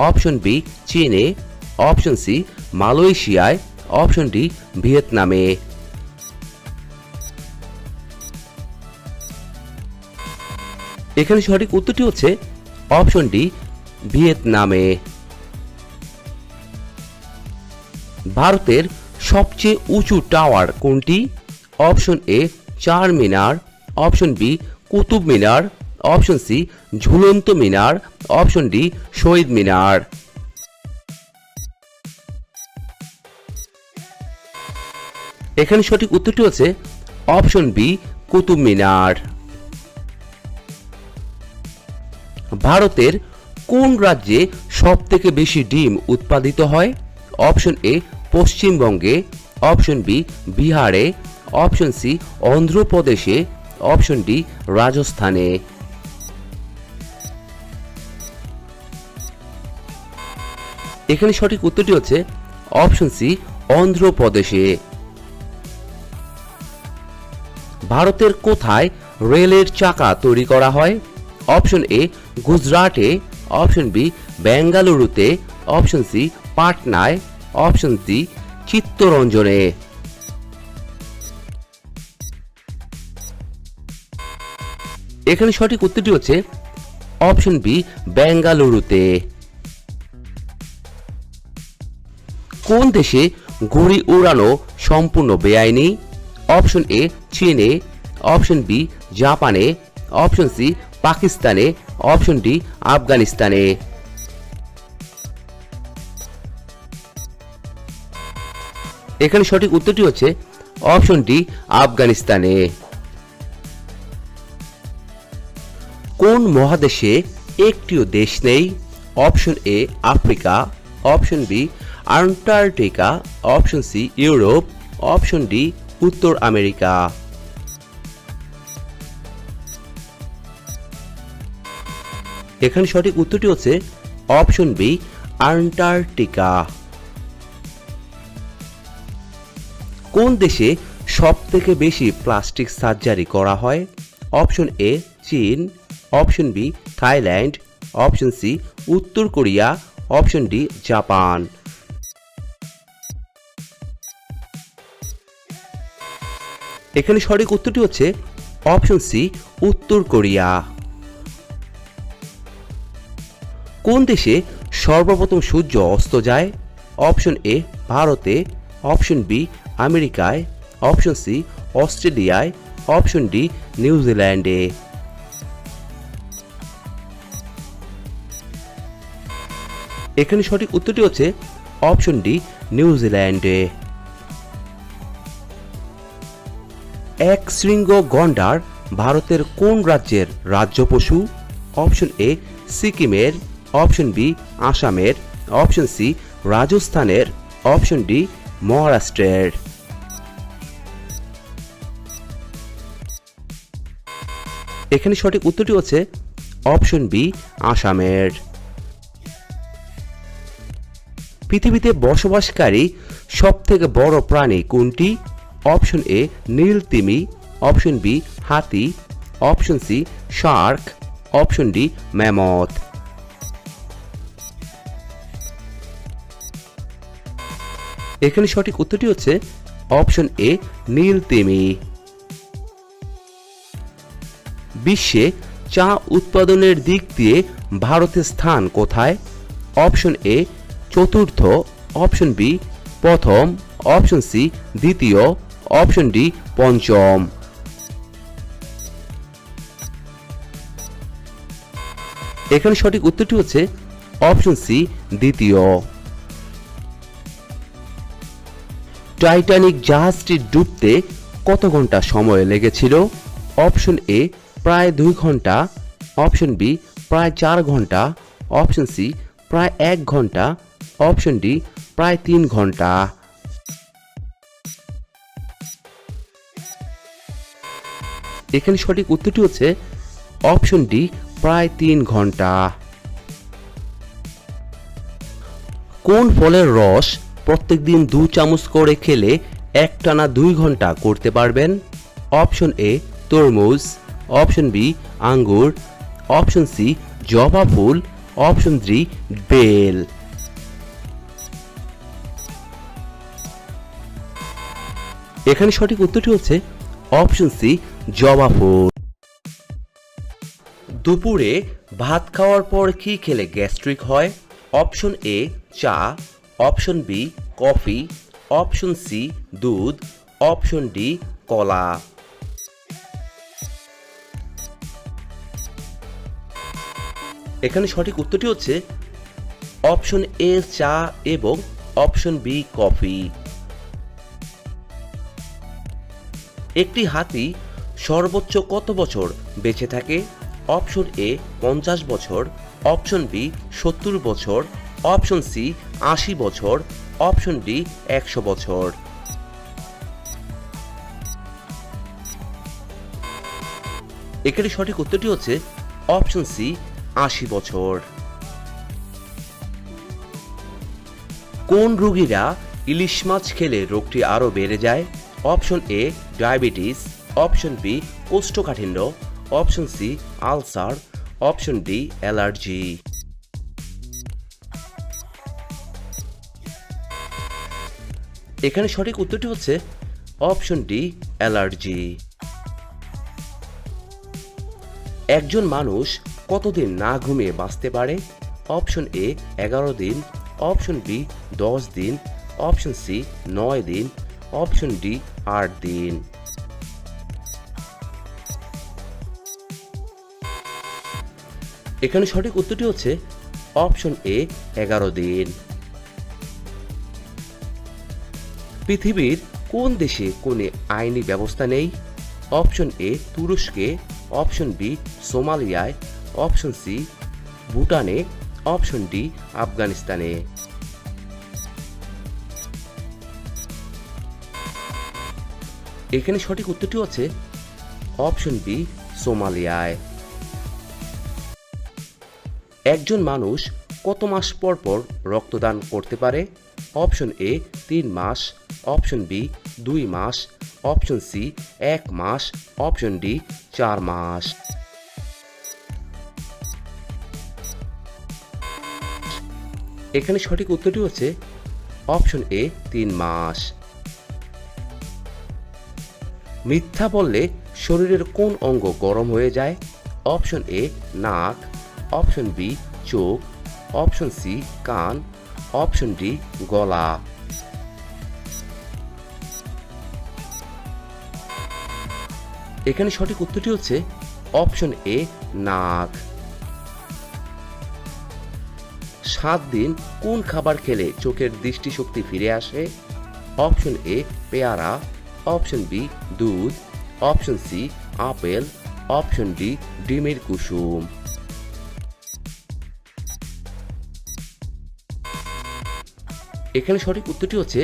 অপশন বি চীনে, অপশন সি মালয়েশিয়ায়, অপশন ডি ভিয়েতনামে। এখানে সঠিক উত্তরটি হচ্ছে অপশন ডি ভিয়েতনামে। ভারতের সবচেয়ে উঁচু টাওয়ার কোনটি? অপশন এ চার মিনার, option B Qutub Minar, option C ঝুলন্ত মিনার, অপশন ডি শহীদ মিনার। এখানে সঠিক উত্তরটি হচ্ছে অপশন বি কুতুব মিনার। ভারতের কোন রাজ্যে সবথেকে বেশি ডিম উৎপাদিত হয়? অপশন এ পশ্চিমবঙ্গে, অপশন বি বিহারে, অপশন সি অন্ধ্রপ্রদেশে, অপশন ডি রাজস্থানে। এখানে সঠিক উত্তরটি হচ্ছে অপশন সি অন্ধ্রপ্রদেশে। ভারতের কোথায় রেলের চাকা তৈরি করা হয়? অপশন এ গুজরাটে, অপশন বি বেঙ্গালুরুতে, অপশন সি পাটনায়, অপশন সি চিত্তরঞ্জনে। এখানে সঠিক উত্তরটি হচ্ছে অপশন বি বেঙ্গালুরুতে। কোন দেশে ঘুড়ি উড়ানো সম্পূর্ণ বেআইনি? অপশন এ চীনে, অপশন বি জাপানে, অপশন সি পাকিস্তানে, অপশন ডি আফগানিস্তানে। এখানে সঠিক উত্তরটি হচ্ছে অপশন ডি আফগানিস্তানে। কোন মহাদেশে একটিও দেশ নেই? Option A Africa, option B Antarctica, option C Europe, option D উত্তর আমেরিকা। এখানে সঠিক উত্তরটি হচ্ছে অপশন বি আন্টার্কটিকা। কোন দেশে সবথেকে বেশি প্লাস্টিক সার্জারি করা হয়? অপশন এ চীন, option B Thailand, option C উত্তর কোরিয়া, অপশন ডি জাপান। এখানে সঠিক উত্তরটি হচ্ছে অপশন সি উত্তর কোরিয়া। কোন দেশে সর্বপ্রথম সূর্য অস্ত যায়? অপশন এ ভারতে, অপশন বি আমেরিকায়, অপশন সি অস্ট্রেলিয়ায়, অপশন ডি নিউজিল্যান্ডে। এখানে সঠিক উত্তরটি হচ্ছে অপশন ডি নিউজিল্যান্ডে। এক শৃঙ্গ গন্ডার ভারতের কোন রাজ্যের রাজ্য পশু? অপশন এ সিকিমের, অপশন বি আসামের, অপশন সি রাজস্থানের, অপশন ডি মহারাষ্ট্রের। এখানে সঠিক উত্তরটি হচ্ছে অপশন বি আসামের। পৃথিবীতে বসবাসকারী সবথেকে বড় প্রাণী কোনটি? অপশন এ নীল তিমি, অপশন বি হাতি, option C shark, option D mammoth. এখানে সঠিক উত্তরটি হচ্ছে অপশন এ নীল তিমি। বিশ্বে চা উৎপাদনের দিক দিয়ে ভারতের স্থান কোথায়? অপশন এ চতুর্থ, অপশন বি প্রথম, অপশন সি দ্বিতীয়, অপশন ডি পঞ্চম। এখানে সঠিক উত্তরটি হচ্ছে অপশন সি দ্বিতীয়। টাইটানিক জাহাজটি ডুবতে কত ঘন্টা সময় লেগেছিল? অপশন এ প্রায় 2 ঘন্টা, অপশন বি প্রায় 4 ঘন্টা, অপশন সি প্রায় 1 ঘন্টা, অপশন ডি প্রায় 3 ঘন্টা। এখানে সঠিক উত্তরটি হচ্ছে অপশন ডি প্রায় 3 ঘন্টা। কোন ফলের রস প্রত্যেকদিন 2 চামচ করে খেলে একটানা 2 ঘন্টা করতে পারবেন? অপশন এ তরমুজ, অপশন বি আঙ্গুর, অপশন সি জবা ফুল, অপশন ডি বেল। এখানে সঠিক উত্তরটি হচ্ছে অপশন সি জবা ফুল। দুপুরে ভাত খাওয়ার পর কি খেলে গ্যাস্ট্রিক হয়? অপশন এ চা, option B coffee, option C দুধ, অপশন ডি কলা। এখানে সঠিক উত্তরটি হচ্ছে অপশন এ চা এবং অপশন বি কফি। একটি হাতি সর্বোচ্চ কত বছর বেঁচে থাকে? অপশন এ 50 বছর, অপশন বি 70 বছর, অপশন সি 80 বছর, অপশন ডি 100 বছর। এখানে সঠিক উত্তরটি হচ্ছে অপশন সি 80 বছর। কোন রোগীরা ইলিশ মাছ খেলে রোগটি আরো বেড়ে যায়? Option A diabetes, option B কোষ্ঠকাঠিন্য, option C ulcer, option D allergy. এখানে সঠিক উত্তরটি হচ্ছে অপশন ডি অ্যালার্জি। একজন মানুষ কতদিন না ঘুমিয়ে বাঁচতে পারে? অপশন এ 11 দিন, অপশন বি 10 দিন, অপশন সি 9 দিন, অপশন ডি 8 দিন। এখানে সঠিক উত্তরটি হচ্ছে অপশন এ 11 দিন। পৃথিবীর কোন দেশে কোনো আইনি ব্যবস্থা নেই? অপশন এ তুরস্কে, অপশন বি সোমালিয়ায়, অপশন সি ভুটানে, অপশন ডি আফগানিস্তানে। এখানে সঠিক উত্তরটি হচ্ছে অপশন বি সোমালিয়ায়। একজন মানুষ কত মাস পর পর রক্তদান করতে পারে? অপশন এ 3 মাস, অপশন বি 2 মাস, অপশন সি 1 মাস, অপশন ডি 4 মাস। এখানে সঠিক উত্তরটি হচ্ছে অপশন এ 3 মাস। মিথ্যা বললে শরীরের কোন অঙ্গ গরম হয়ে যায়? অপশন এ নাক, অপশন বি চোখ, অপশন সি কান, অপশন ডি গলা। এখানে সঠিক উত্তরটি হচ্ছে অপশন এ নাক। 7 দিন কোন খাবার খেলে চোখের দৃষ্টিশক্তি ফিরে আসে? অপশন এ পেয়ারা, অপশন বি দুধ, option C apple, option D ডিমের কুসুম। এখানে সঠিক উত্তরটি হচ্ছে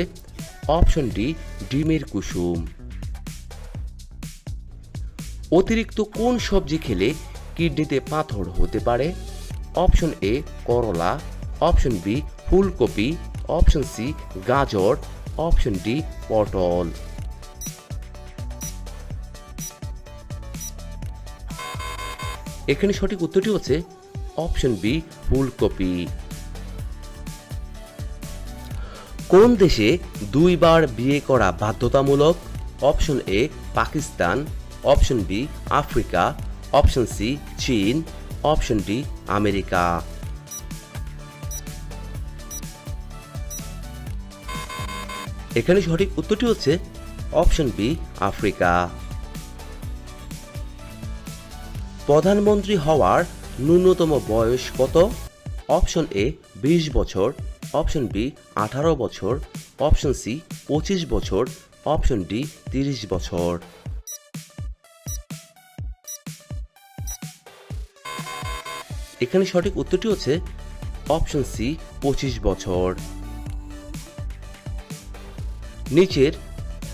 অপশন ডি ডিমের কুসুম। অতিরিক্ত কোন সবজি খেলে কিডনিতে পাথর হতে পারে? অপশন এ করলা, অপশন বি ফুলকপি, অপশন সি গাজর, অপশন ডি পটল। এখানে সঠিক উত্তরটি হচ্ছে অপশন বি ফুলকপি। কোন দেশে 2 বার বিয়ে করা বাধ্যতামূলক? Option A Pakistan, option B Africa, option C চীন, অপশন ডি আমেরিকা। এখানে সঠিক উত্তরটি হচ্ছে অপশন বি আফ্রিকা। প্রধানমন্ত্রী হওয়ার ন্যূনতম বয়স কত? অপশন এ 20 বছর, অপশন বি 18 বছর, অপশন সি 25 বছর, অপশন ডি 30 বছর। এখানে সঠিক উত্তরটি হচ্ছে অপশন সি 25 বছর। নিচের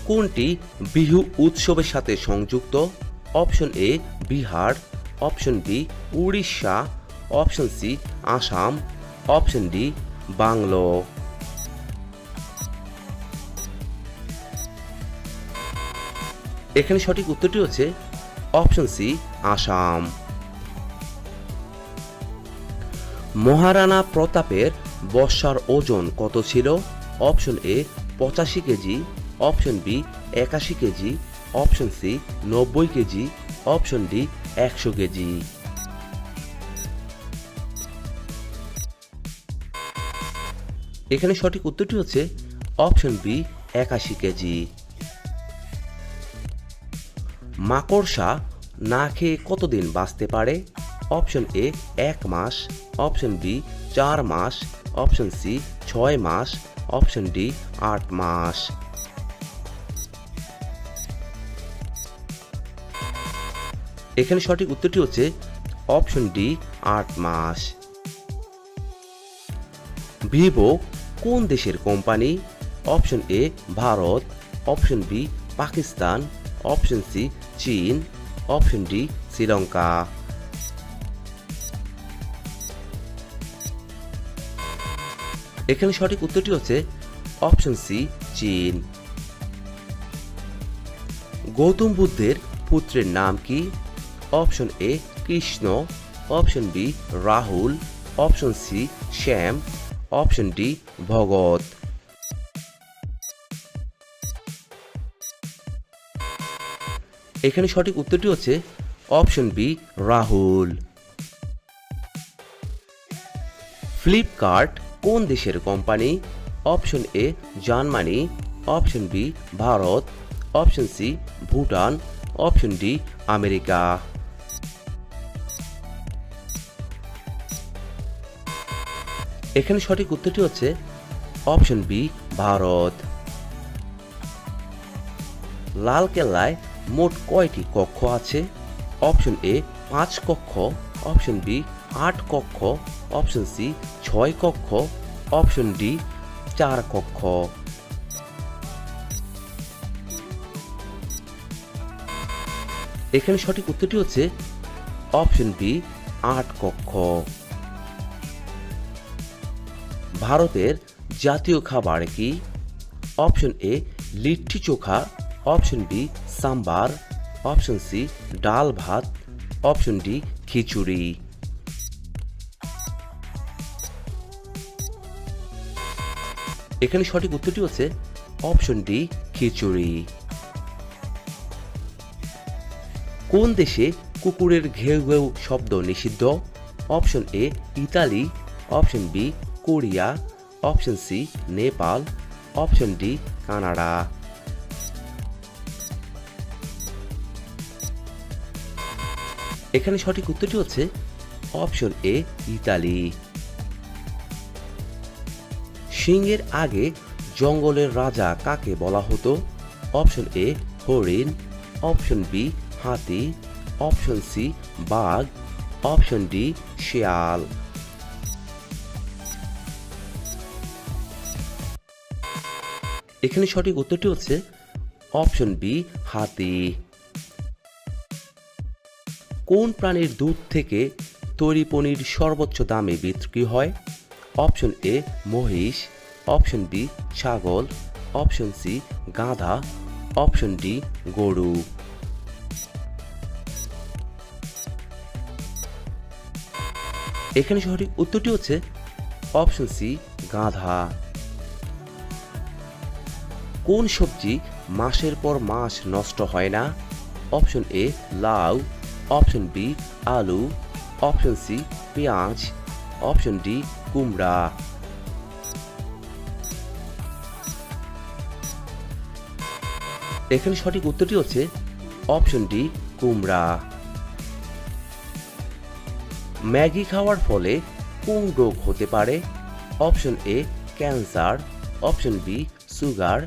কোনটি বিহু উৎসবের সাথে সংযুক্ত? Option A Bihar, option B Orissa, option C Assam, option D বাংলো। এখানে সঠিক উত্তরটি হচ্ছে অপশন সি আসাম। মহারানা প্রতাপের বর্ষার ওজন কত ছিল? Option A 85 KG, option B 81 KG, option C 90 KG, option D 100 KG. এখানে সঠিক উত্তরটি হচ্ছে অপশন বি 81 কেজি। মাকড়সা না খেয়ে কতদিন বাঁচতে পারে? অপশন এ 1 মাস, অপশন বি 4 মাস, অপশন সি 6 মাস, অপশন ডি 8 মাস। এখানে সঠিক উত্তরটি হচ্ছে অপশন ডি 8 মাস। ভিভো কোন দেশের company? Option A Bharat, option B Pakistan, option C চীন, অপশন ডি শ্রীলঙ্কা। এখানে সঠিক উত্তরটি হচ্ছে অপশন সি চীন। গৌতম বুদ্ধের পুত্রের নাম কি? Option A Krishna, option B Rahul, option C Shyam, option D Bhagat. এখানে সঠিক উত্তরটি হচ্ছে অপশন বি রাহুল। ফ্লিপকার্ট কোন দেশের company? Option A Germany, option B Bharat, option C Bhutan, option D America. এখানে সঠিক উত্তরটি হচ্ছে অপশন বি ভারত। লালকেল্লায় মোট কয়টি কক্ষ আছে? অপশন এ 5 কক্ষ, অপশন বি 8 কক্ষ, অপশন সি 6 কক্ষ, অপশন ডি 4 কক্ষ। এখানে সঠিক উত্তরটি হচ্ছে অপশন বি 8 কক্ষ। ভারতের জাতীয় খাবার কি? Option A litti chokha, option B sambar, option C ডাল ভাত, অপশন ডি খিচুড়ি। এখানে সঠিক উত্তরটি হচ্ছে অপশন ডি খিচুড়ি। কোন দেশে কুকুরের ঘেউ ঘেউ শব্দ নিষিদ্ধ? Option A Italy, option B Korea, option C Nepal, option D Canada. এখানে সঠিক উত্তরটি হচ্ছে অপশন এ ইতালি। সিংহের আগে জঙ্গলের রাজা কাকে বলা হতো? অপশন এ হরিণ, অপশন বি হাতি, অপশন সি বাঘ, অপশন ডি শিয়াল। এখানে সঠিক উত্তরটি হচ্ছে অপশন বি হাতি। কোন প্রাণীর দুধ থেকে তৈরি পনির সর্বোচ্চ দামে বিক্রি হয়? অপশন এ মহিষ, অপশন বি ছাগল, অপশন সি গাধা, অপশন ডি গরু। এখানে সঠিক উত্তরটি হচ্ছে অপশন সি গাধা। কোন সবজি মাসের পর মাস নষ্ট হয় না? অপশন এ লাউ, অপশন বি আলু, অপশন সি পেঁয়াজ, অপশন ডি কুমড়া। এখানে সঠিক উত্তরটি হচ্ছে অপশন ডি কুমড়া। ম্যাগি খাওয়ার ফলে কোন রোগ হতে পারে? Option A cancer, option B sugar,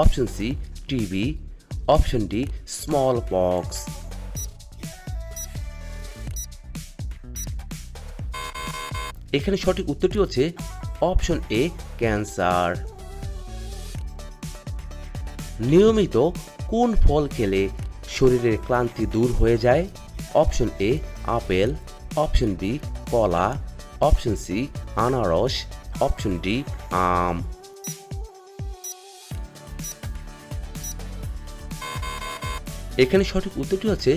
option C TB, option D smallpox. এখানে সঠিক উত্তরটি হচ্ছে অপশন এ ক্যান্সার। নিয়মিত কোন ফল খেলে শরীরের ক্লান্তি দূর হয়ে যায়? Option A apple, option B কলা, অপশন সি আনারস, অপশন ডি আম। এখানে সঠিক উত্তরটি হচ্ছে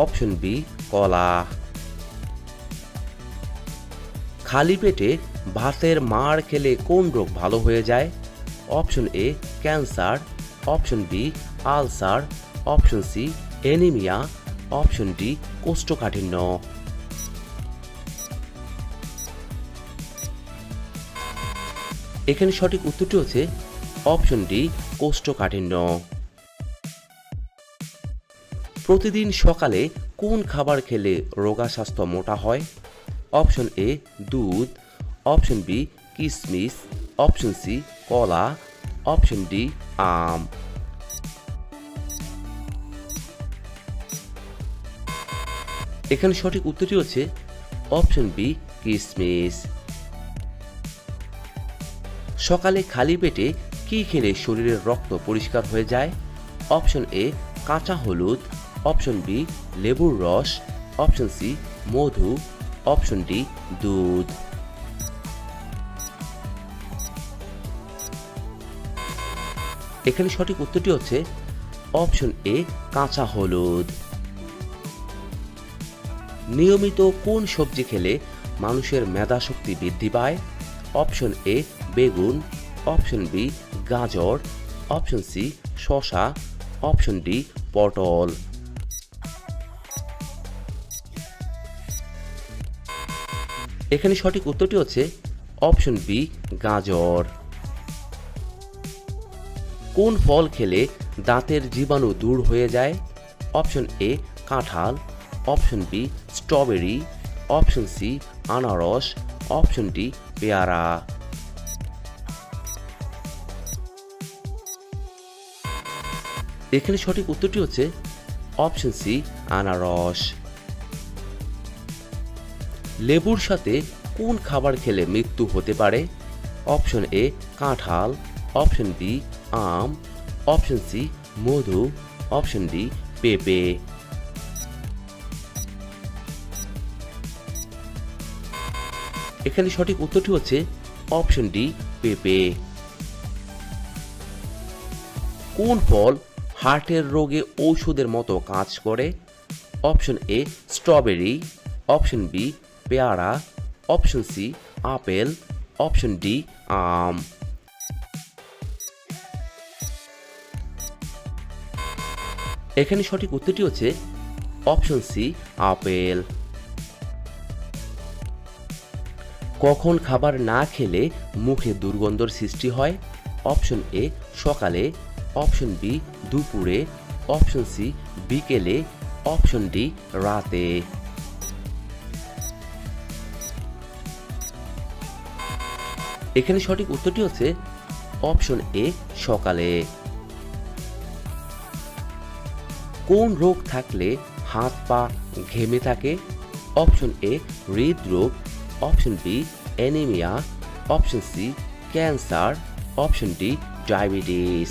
অপশন বি কলা। খালি পেটে ভাতের মাড় খেলে কোন রোগ ভালো হয়ে যায়? Option A cancer, option B ulcer, option C anaemia, option D কোষ্ঠকাঠিন্য। এখানে সঠিক উত্তরটি হচ্ছে অপশন ডি কোষ্ঠকাঠিন্য। প্রতিদিন সকালে কোন খাবার খেলে রোগা স্বাস্থ্য মোটা হয়? অপশন এ দুধ, অপশন বি কিশমিশ, অপশন সি কলা, অপশন ডি আম। এখানে সঠিক উত্তরটি হচ্ছে অপশন বি কিশমিশ। সকালে খালি পেটে কি খেলে শরীরের রক্ত পরিষ্কার হয়ে যায়? অপশন এ কাঁচা হলুদ, অপশন বি লেবুর রস, অপশন সি মধু, অপশন ডি দুধ। এখানে সঠিক উত্তরটি হচ্ছে অপশন এ কাঁচা হলুদ। নিয়মিত কোন সবজি খেলে মানুষের মেধাশক্তি বৃদ্ধি পায়? অপশন এ বেগুন, অপশন বি গাজর, অপশন সি শসা, অপশন ডি পটল। এখানে সঠিক উত্তরটি হচ্ছে অপশন বি গাজর। কোন ফল খেলে দাঁতের জীবাণু দূর হয়ে যায়? অপশন এ কাঁঠাল, option B strawberry, option C আনারস, অপশন ডি পেয়ারা। এখানে সঠিক উত্তরটি হচ্ছে অপশন সি আনারস। লেবুর সাথে কোন খাবার খেলে মৃত্যু হতে পারে? অপশন এ কাঁঠাল, অপশন বি আম, অপশন সি মধু, অপশন ডি পেঁপে। এখানে সঠিক উত্তরটি হচ্ছে অপশন ডি পেঁপে। কোন ফল হার্টের রোগে ঔষধের মতো কাজ করে? Option A strawberry, option B পেয়ারা, option C apple, option D আম। এখানে সঠিক উত্তরটি হচ্ছে অপশন সি আপেল। কখন খাবার না খেলে মুখে দুর্গন্ধর সৃষ্টি হয়? অপশন এ সকালে, অপশন বি দুপুরে, অপশন সি বিকেলে, অপশন ডি রাতে। এখানে সঠিক উত্তরটি হচ্ছে অপশন এ সকালে। কোন রোগ থাকলে হাত পা ঘেমে থাকে? অপশন এ হৃদরোগ, option B anaemia, option C cancer, option D diabetes.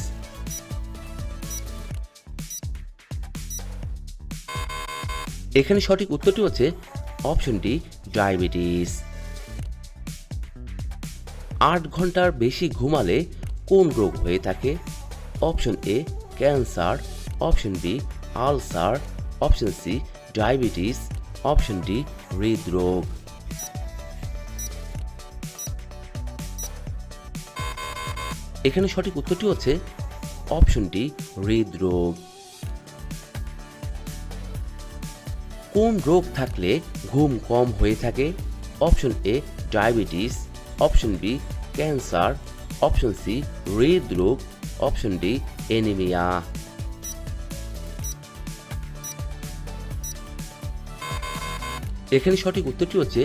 এখানে সঠিক উত্তরটি হচ্ছে অপশন ডি ডায়াবেটিস। 8 ঘন্টার বেশি ঘুমালে কোন রোগ হয়ে থাকে? Option A cancer, option B ulcer, option C diabetes, option D হৃদরোগ। এখানে সঠিক উত্তরটি হচ্ছে অপশন ডি হৃদরোগ। কোন রোগ থাকলে ঘুম কম হয়ে থাকে? Option A diabetes, option B cancer, option C হৃদরোগ, অপশন ডি অ্যানিমিয়া। এখানে সঠিক উত্তরটি হচ্ছে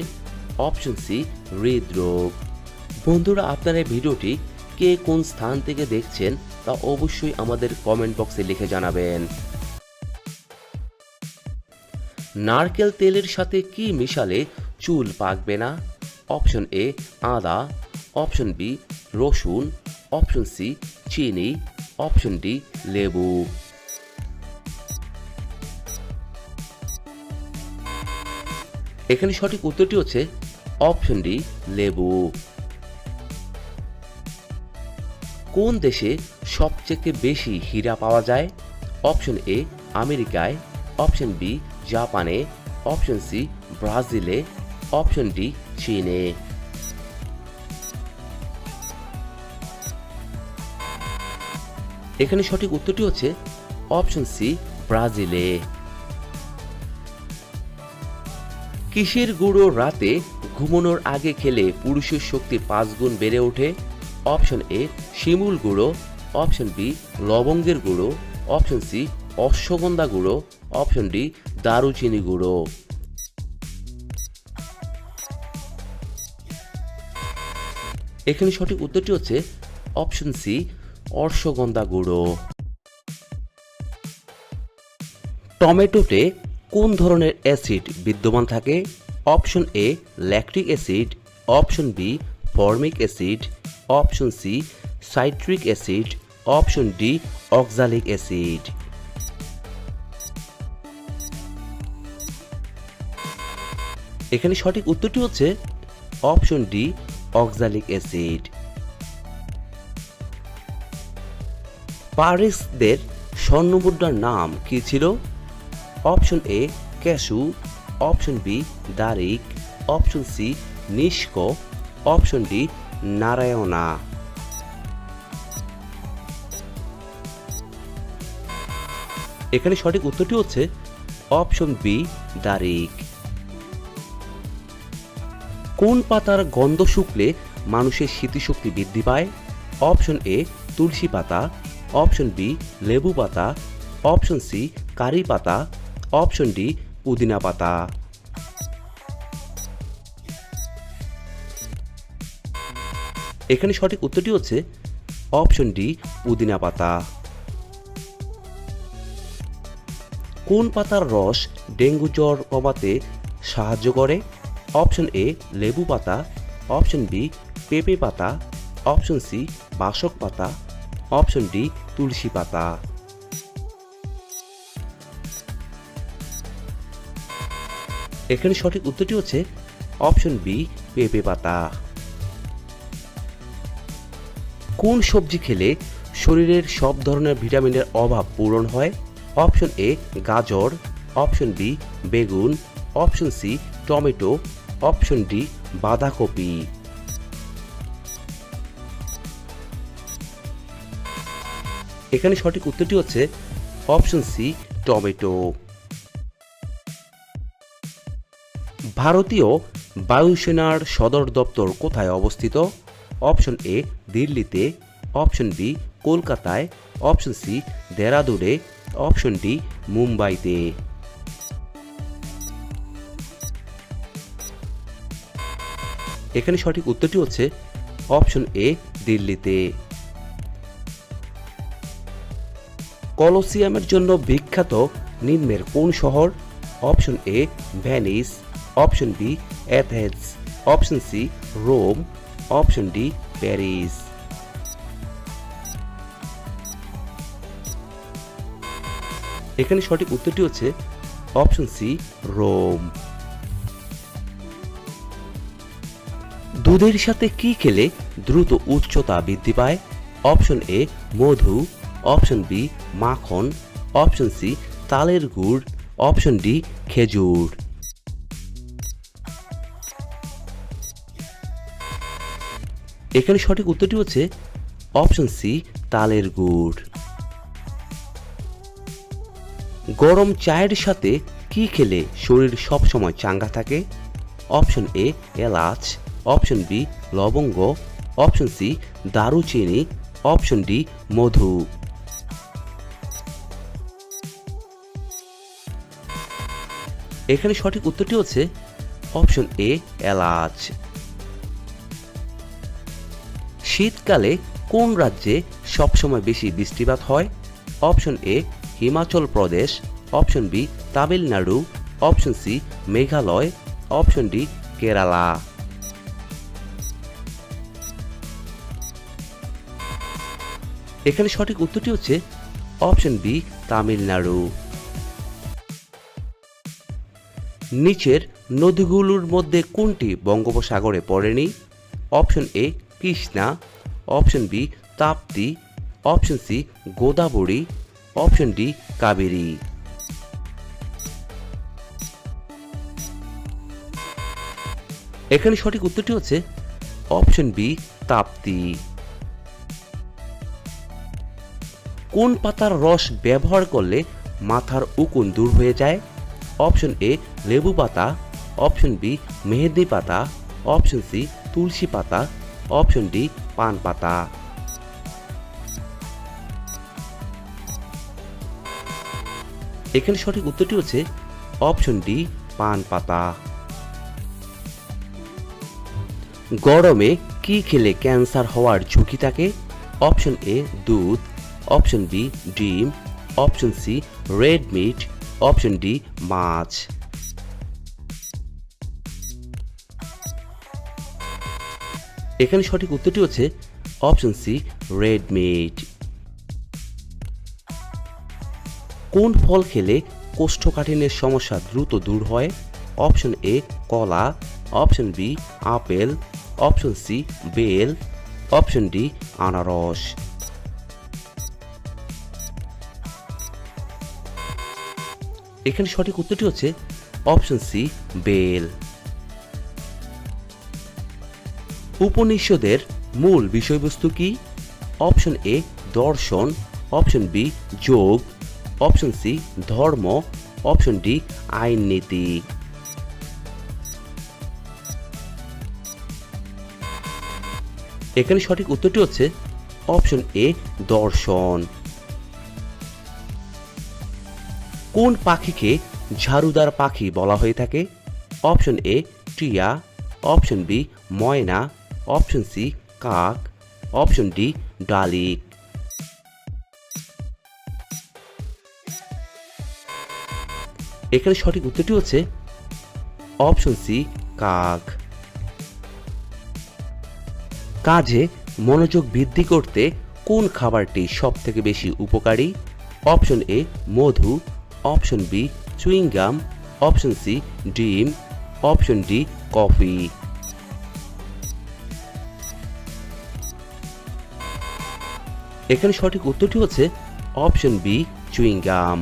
অপশন সি হৃদরোগ। বন্ধুরা, আপনারা এই ভিডিওটি কে কোন স্থান থেকে দেখছেন তা অবশ্যই আমাদের কমেন্ট বক্সে লিখে জানাবেন। নারকেল তেলের সাথে কি মিশালে চুল পাকবে না? অপশন এ আদা, অপশন বি রসুন, অপশন সি চিনি, অপশন ডি লেবু। এখানে সঠিক উত্তরটি হচ্ছে অপশন ডি লেবু। কোন দেশে সবচেয়ে বেশি হীরা পাওয়া যায়? অপশন এ আমেরিকায়, অপশন বি জাপানে, অপশন সি ব্রাজিলে, অপশন ডি চীনে। এখানে সঠিক উত্তরটি হচ্ছে অপশন সি ব্রাজিলে। কিসের গুঁড়ো রাতে ঘুমানোর আগে খেলে পুরুষের শক্তি 5 গুণ বেড়ে ওঠে? অপশন এ শিমুল গুঁড়ো, অপশন বি লবঙ্গের গুঁড়ো, অপশন সি অশ্বগন্ধা গুঁড়ো, অপশন ডি দারুচিনি গুঁড়ো। এখানে সঠিক উত্তরটি হচ্ছে অপশন সি অশ্বগন্ধা গুঁড়ো। টমেটোতে কোন ধরনের অ্যাসিড বিদ্যমান থাকে? Option A lactic acid, option B formic acid, option C citric acid, option D oxalic acid. এখানে সঠিক উত্তরটি হচ্ছে অপশন ডি অক্সালিক অ্যাসিড। পারিসদের স্বর্ণমুদ্রার নাম কি ছিল? অপশন এ ক্যাশু, অপশন বি দারিক, অপশন সি নিষ্ক, অপশন ডি নারায়ণা। এখানে সঠিক উত্তরটি হচ্ছে অপশন বি দারিক। কোন পাতার গন্ধ শুকলে মানুষের স্মৃতিশক্তি বৃদ্ধি পায়? অপশন এ তুলসী পাতা, অপশন বি লেবু পাতা, অপশন সি কারি পাতা, অপশন ডি পুদিনা পাতা। এখানে সঠিক উত্তরটি হচ্ছে অপশন ডি পুদিনা পাতা। কোন পাতার রস ডেঙ্গু জ্বর কমাতে সাহায্য করে? অপশন এ লেবু পাতা, অপশন বি পেঁপে পাতা, অপশন সি বাসক পাতা, অপশন ডি তুলসী পাতা। এখানে সঠিক উত্তরটি হচ্ছে অপশন বি পেঁপে পাতা। কোন সবজি খেলে শরীরের সব ধরনের ভিটামিনের অভাব পূরণ হয়? অপশন এ গাজর, অপশন বি বেগুন, option C tomato, option D বাঁধাকপি। এখানে সঠিক উত্তরটি হচ্ছে অপশন সি টমেটো। ভারতীয় বায়ুসেনার সদর দপ্তর কোথায় অবস্থিত? অপশন এ দিল্লিতে, অপশন বি কলকাতায়, অপশন সি দেরাদুনে, অপশন ডি মুম্বাইতে। এখানে সঠিক উত্তরটি হচ্ছে অপশন এ দিল্লিতে। কলোসিয়ামের জন্য বিখ্যাত নিম্নের কোন শহর? Option A Venice, option B Athens, option C Rome, option D Paris. এখানে সঠিক উত্তরটি হচ্ছে অপশন সি রোম। দুধের সাথে কি খেলে দ্রুত উচ্চতা বৃদ্ধি পায়? অপশন এ মধু, অপশন বি মাখন, অপশন সি তালের গুড়, অপশন ডি খেজুর। এখানে সঠিক উত্তরটি হচ্ছে অপশন সি তালের গুড়। গরম চায়ের সাথে কি খেলে শরীর সবসময় চাঙ্গা থাকে? অপশন এ এলাচ, অপশন বি লবঙ্গ, অপশন সি দারুচিনি, অপশন ডি মধু। এখানে সঠিক উত্তরটি হচ্ছে অপশন এ এলাচ। শীতকালে কোন রাজ্যে সবসময় বেশি বৃষ্টিপাত হয়? Option A Himachal Pradesh, option B Tamil Nadu, option C Meghalaya, option D Kerala. এখানে সঠিক উত্তরটি হচ্ছে অপশন বি তামিলনাড়ু। নিচের নদীগুলোর মধ্যে কোনটি বঙ্গোপসাগরে পড়েনি? Option A Krishna, option B Tapti, option C Godavari, option D Kaveri. এখানে সঠিক উত্তরটি হচ্ছে অপশন বি তাপ্তি। কোন পাতার রস ব্যবহার করলে মাথার উকুন দূর হয়ে যায়? অপশন এ লেবু পাতা, অপশন বি মেহেদি পাতা, অপশন সি তুলসী পাতা, অপশন ডি পান পাতা। এখানে সঠিক উত্তরটি হচ্ছে অপশন ডি পান পাতা। গরমে কি খেলে ক্যান্সার হওয়ার ঝুঁকি থাকে? অপশন এ দুধ, অপশন বি ডিম, option C red meat, option D মাছ। এখানে সঠিক উত্তরটি হচ্ছে অপশন সি রেড মিট। কোন ফল খেলে কোষ্ঠকাঠিন্যের সমস্যা দ্রুত দূর হয়? অপশন এ কলা, option B apple, option C বেল, অপশন ডি আনারস। এখানে সঠিক উত্তরটি হচ্ছে অপশন সি বেল। উপনিষদের মূল বিষয়বস্তু কি? অপশন এ দর্শন, অপশন বি যোগ, অপশন সি ধর্ম, অপশন ডি আইন নীতি। এখানে সঠিক উত্তরটি হচ্ছে অপশন এ দর্শন। কোন পাখিকে ঝাড়ুদার পাখি বলা হয়ে থাকে? অপশন এ টিয়া, অপশন বি ময়না, অপশন সি কাক, অপশন ডি ডালিক। এখানে সঠিক উত্তরটি হচ্ছে অপশন সি কাক। কাজে মনোযোগ বৃদ্ধি করতে কোন খাবারটি সবথেকে বেশি উপকারী? অপশন এ মধু, option B chewing gum, option C ডিম, অপশন ডি কফি। এখানে সঠিক উত্তরটি হচ্ছে অপশন বি চুইংগাম।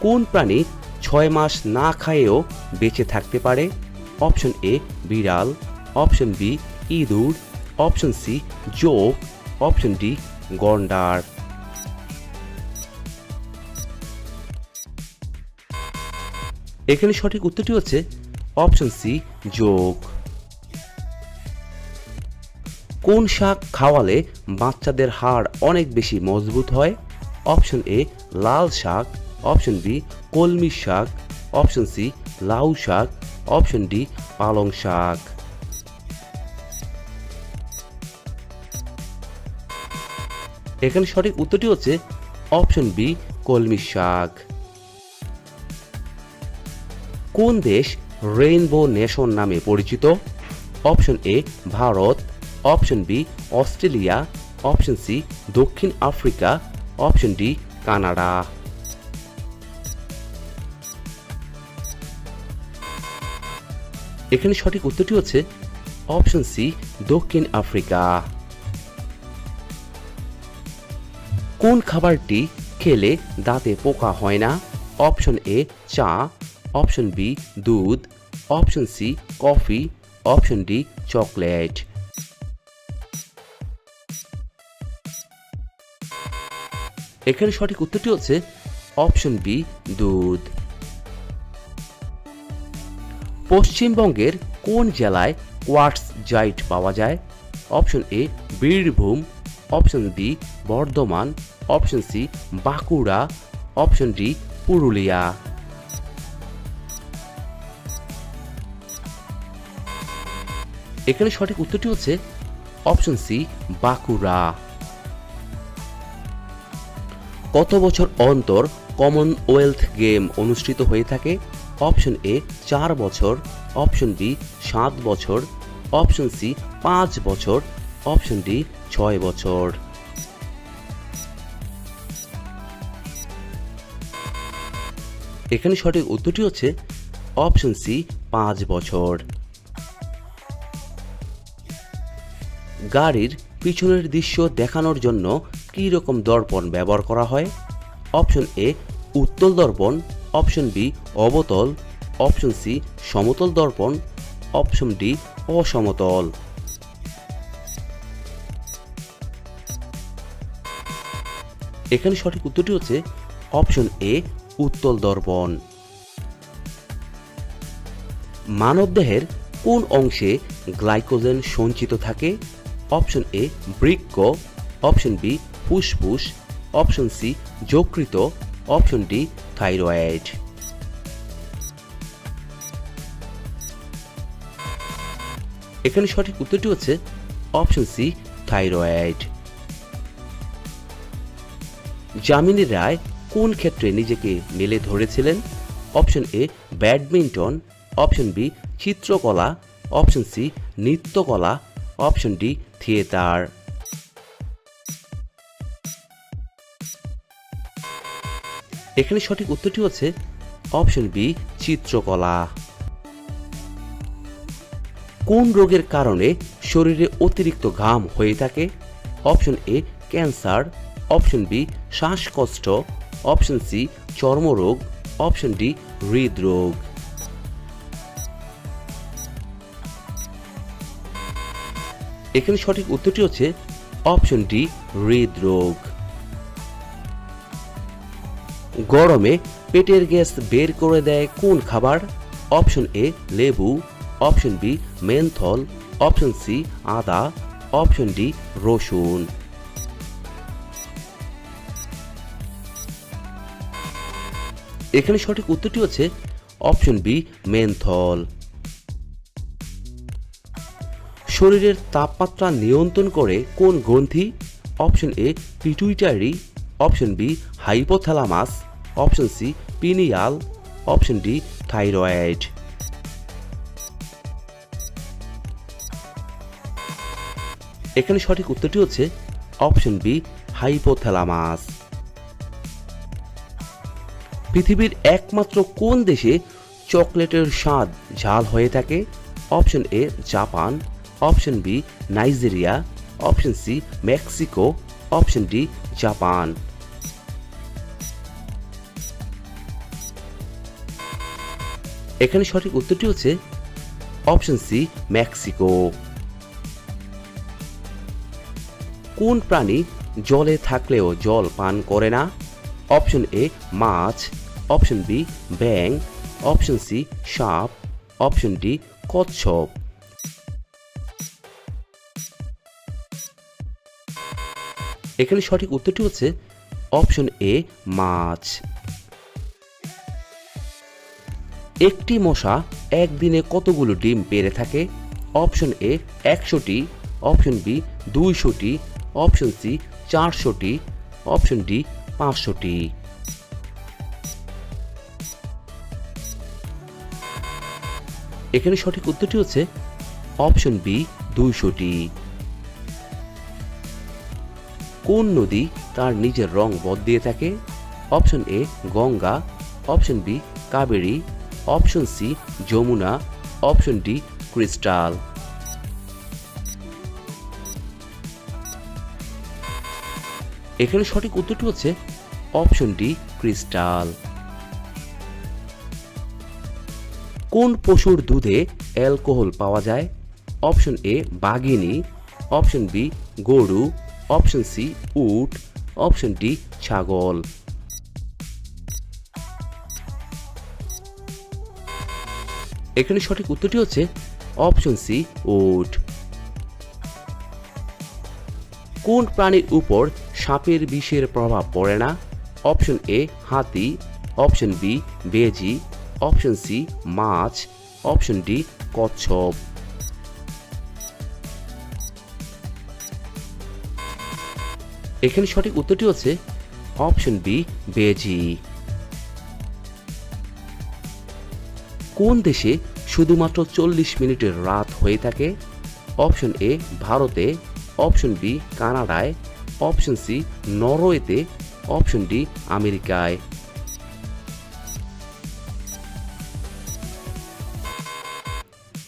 কোন প্রাণী 6 মাস না খায়েও বেঁচে থাকতে পারে? অপশন এ বিড়াল, অপশন বি ইঁদুর, অপশন সি জোক, অপশন ডি গন্ডার। এখানে সঠিক উত্তরটি হচ্ছে অপশন সি জোক। কোন শাক খাওয়ালে বাচ্চাদের হাড় অনেক বেশি মজবুত হয়? অপশন এ লাল শাক, অপশন বি কলমি শাক, অপশন সি লাউ শাক, অপশন ডি পালং শাক। এখানে সঠিক উত্তরটি হচ্ছে অপশন বি কলমি শাক। কোন দেশ রেইনবো নেশন নামে পরিচিত? Option A Bharat, option B Australia, option C দক্ষিণ আফ্রিকা, অপশন ডি কানাডা। এখানে সঠিক উত্তরটি হচ্ছে অপশন সি দক্ষিণ আফ্রিকা। কোন খাবারটি খেলে দাঁতে পোকা হয় না? অপশন এ চা, অপশন বি দুধ, option C coffee, option D chocolate. এখানে সঠিক উত্তরটি হচ্ছে অপশন বি দুধ। পশ্চিমবঙ্গের কোন জেলায় কোয়ার্টজ জাইট পাওয়া যায়? Option A Birbhum, option B Bardhaman, option C Bankura, option D Purulia. এখানে সঠিক উত্তরটি হচ্ছে অপশন সি বাঁকুড়া। কত বছর অন্তর কমনওয়েলথ গেম অনুষ্ঠিত হয়ে থাকে? অপশন এ 4 বছর, অপশন বি 7 বছর, অপশন সি 5 বছর, অপশন ডি 6 বছর। এখানে সঠিক উত্তরটি হচ্ছে অপশন সি 5 বছর। গাড়ির পিছনের দৃশ্য দেখানোর জন্য কি রকম দর্পণ ব্যবহার করা হয়? অপশন এ উত্তল দর্পণ, অপশন বি অবতল, অপশন সি সমতল দর্পণ, অপশন ডি অসমতল। এখানে সঠিক উত্তরটি হচ্ছে অপশন এ উত্তল দর্পণ। মানবদেহের কোন অংশে গ্লাইকোজেন সঞ্চিত থাকে? অপশন এ বৃক্ক, অপশন বি ফুসফুস, অপশন সি যকৃত, অপশন ডি থাইরয়েড। এখানে সঠিক উত্তরটি হচ্ছে option C thyroid. Jamini Roy কোন ক্ষেত্রে নিজেকে মেলে ধরেছিলেন? Option A badminton, option B চিত্রকলা, অপশন সি নৃত্যকলা, অপশন ডি থিয়েটার। এখানে সঠিক উত্তরটি হচ্ছে অপশন বি চিত্রকলা। কোন রোগের কারণে শরীরে অতিরিক্ত ঘাম হয়ে থাকে? Option A cancer, option B শ্বাসকষ্ট, অপশন সি চর্মরোগ, অপশন ডি হৃদরোগ। এখানে সঠিক উত্তরটি হচ্ছে অপশন ডি হৃদরোগ। গরমে পেটের গ্যাস বের করে দেয় কোন খাবার? অপশন এ লেবু, option B menthol, option C আদা, অপশন ডি রসুন। এখানে সঠিক উত্তরটি হচ্ছে অপশন বি মেন্থল। শরীরের তাপমাত্রা নিয়ন্ত্রণ করে কোন গ্রন্থি? Option A pituitary, option B hypothalamus, option C pineal, option D thyroid. এখানে সঠিক উত্তরটি হচ্ছে অপশন বি হাইপোথ্যালামাস। পৃথিবীর একমাত্র কোন দেশে চকলেটের স্বাদ ঝাল হয়ে থাকে? Option A Japan, option B Nigeria, option C Mexico, option D Japan. এখানে সঠিক উত্তরটি হচ্ছে অপশন সি মেক্সিকো। কোন প্রাণী জলে থাকলেও জল পান করে না? অপশন এ মাছ, অপশন বি ব্যাঙ, অপশন সি সাপ, অপশন ডি কচ্ছপ। এখানে সঠিক উত্তরটি হচ্ছে অপশন এ মাছ। একটি মশা একদিনে কতগুলো ডিম পেড়ে থাকে? অপশন এ 100টি, অপশন বি 200টি, অপশন সি 400টি, অপশন ডি 500টি। এখানে সঠিক উত্তরটি হচ্ছে অপশন বি 200টি। কোন নদী তার নিজের রং বদলিয়ে থাকে? Option A Ganga, option B Kaveri, option C Yamuna, option D crystal. এখানে সঠিক উত্তরটি হচ্ছে অপশন ডি ক্রিস্টাল। কোন পশুর দুধে অ্যালকোহল পাওয়া যায়? অপশন এ বাঘিনী, অপশন বি গরু, অপশন সি উট, অপশন ডি ছাগল। এখানে সঠিক উত্তরটি হচ্ছে অপশন সি উট। কোন প্রাণীর উপর সাপের বিষের প্রভাব পড়ে না? অপশন এ হাতি, অপশন বি বেজি, অপশন সি মাছ, অপশন ডি কচ্ছপ। এখানে সঠিক উত্তরটি হচ্ছে অপশন বি বেজি। কোন দেশে শুধুমাত্র 40 মিনিটের রাত হয়ে থাকে? অপশন এ ভারতে, অপশন বি কানাডায়, অপশন সি নরওয়েতে, অপশন ডি আমেরিকায়।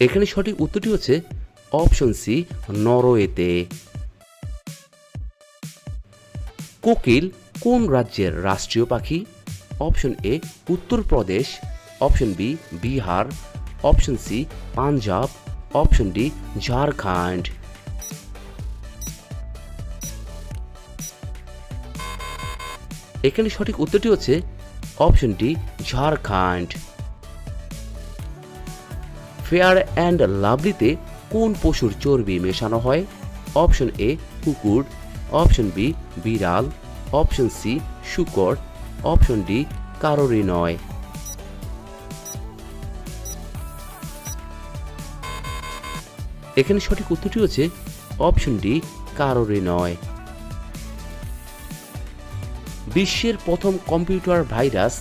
এখানে সঠিক উত্তরটি হচ্ছে অপশন সি নরওয়েতে। কোকিল কোন রাজ্যের রাষ্ট্রীয় পাখি? Option A Uttar Pradesh, option B Bihar, option C Punjab, option D Jharkhand. এখানে সঠিক উত্তরটি হচ্ছে option D Jharkhand. Fair and লাভলিতে কোন পশুর চর্বি মেশানো হয়? অপশন এ কুকুর, অপশন বি বিড়াল, অপশন সি শূকর, অপশন ডি কারোরই নয়। এখানে সঠিক উত্তরটি হচ্ছে অপশন ডি কারোরই নয়। বিশ্বের প্রথম কম্পিউটার ভাইরাস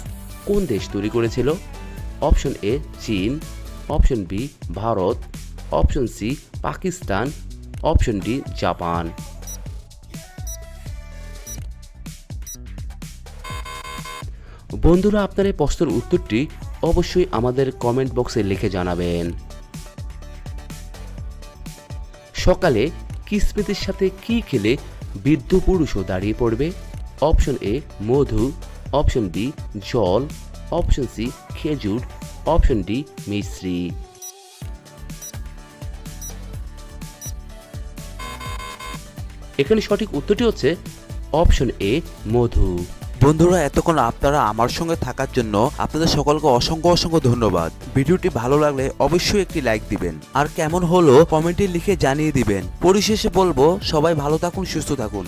কোন দেশ তৈরি করেছিল? অপশন এ চীন, option B Bharat, option C Pakistan, option D Japan. বন্ধুরা, আপনার এই প্রশ্নের উত্তরটি অবশ্যই আমাদের কমেন্ট বক্সে লিখে জানাবেন। সকালে কিসমিসের সাথে কি খেলে বৃদ্ধ পুরুষও দাঁড়িয়ে পড়বে? অপশন এ মধু, অপশন বি জল, অপশন সি খেজুর, অপশন ডি মিশ্রি। এখানে সঠিক উত্তরটি হচ্ছে অপশন এ মধু। বন্ধুরা, এতক্ষণ আপনারা আমার সঙ্গে থাকার জন্য আপনাদের সকলকে অসংখ্য অসংখ্য ধন্যবাদ। ভিডিওটি ভালো লাগলে অবশ্যই একটি লাইক দিবেন, আর কেমন হলো কমেন্টে লিখে জানিয়ে দিবেন। পরিশেষে বলবো, সবাই ভালো থাকুন, সুস্থ থাকুন।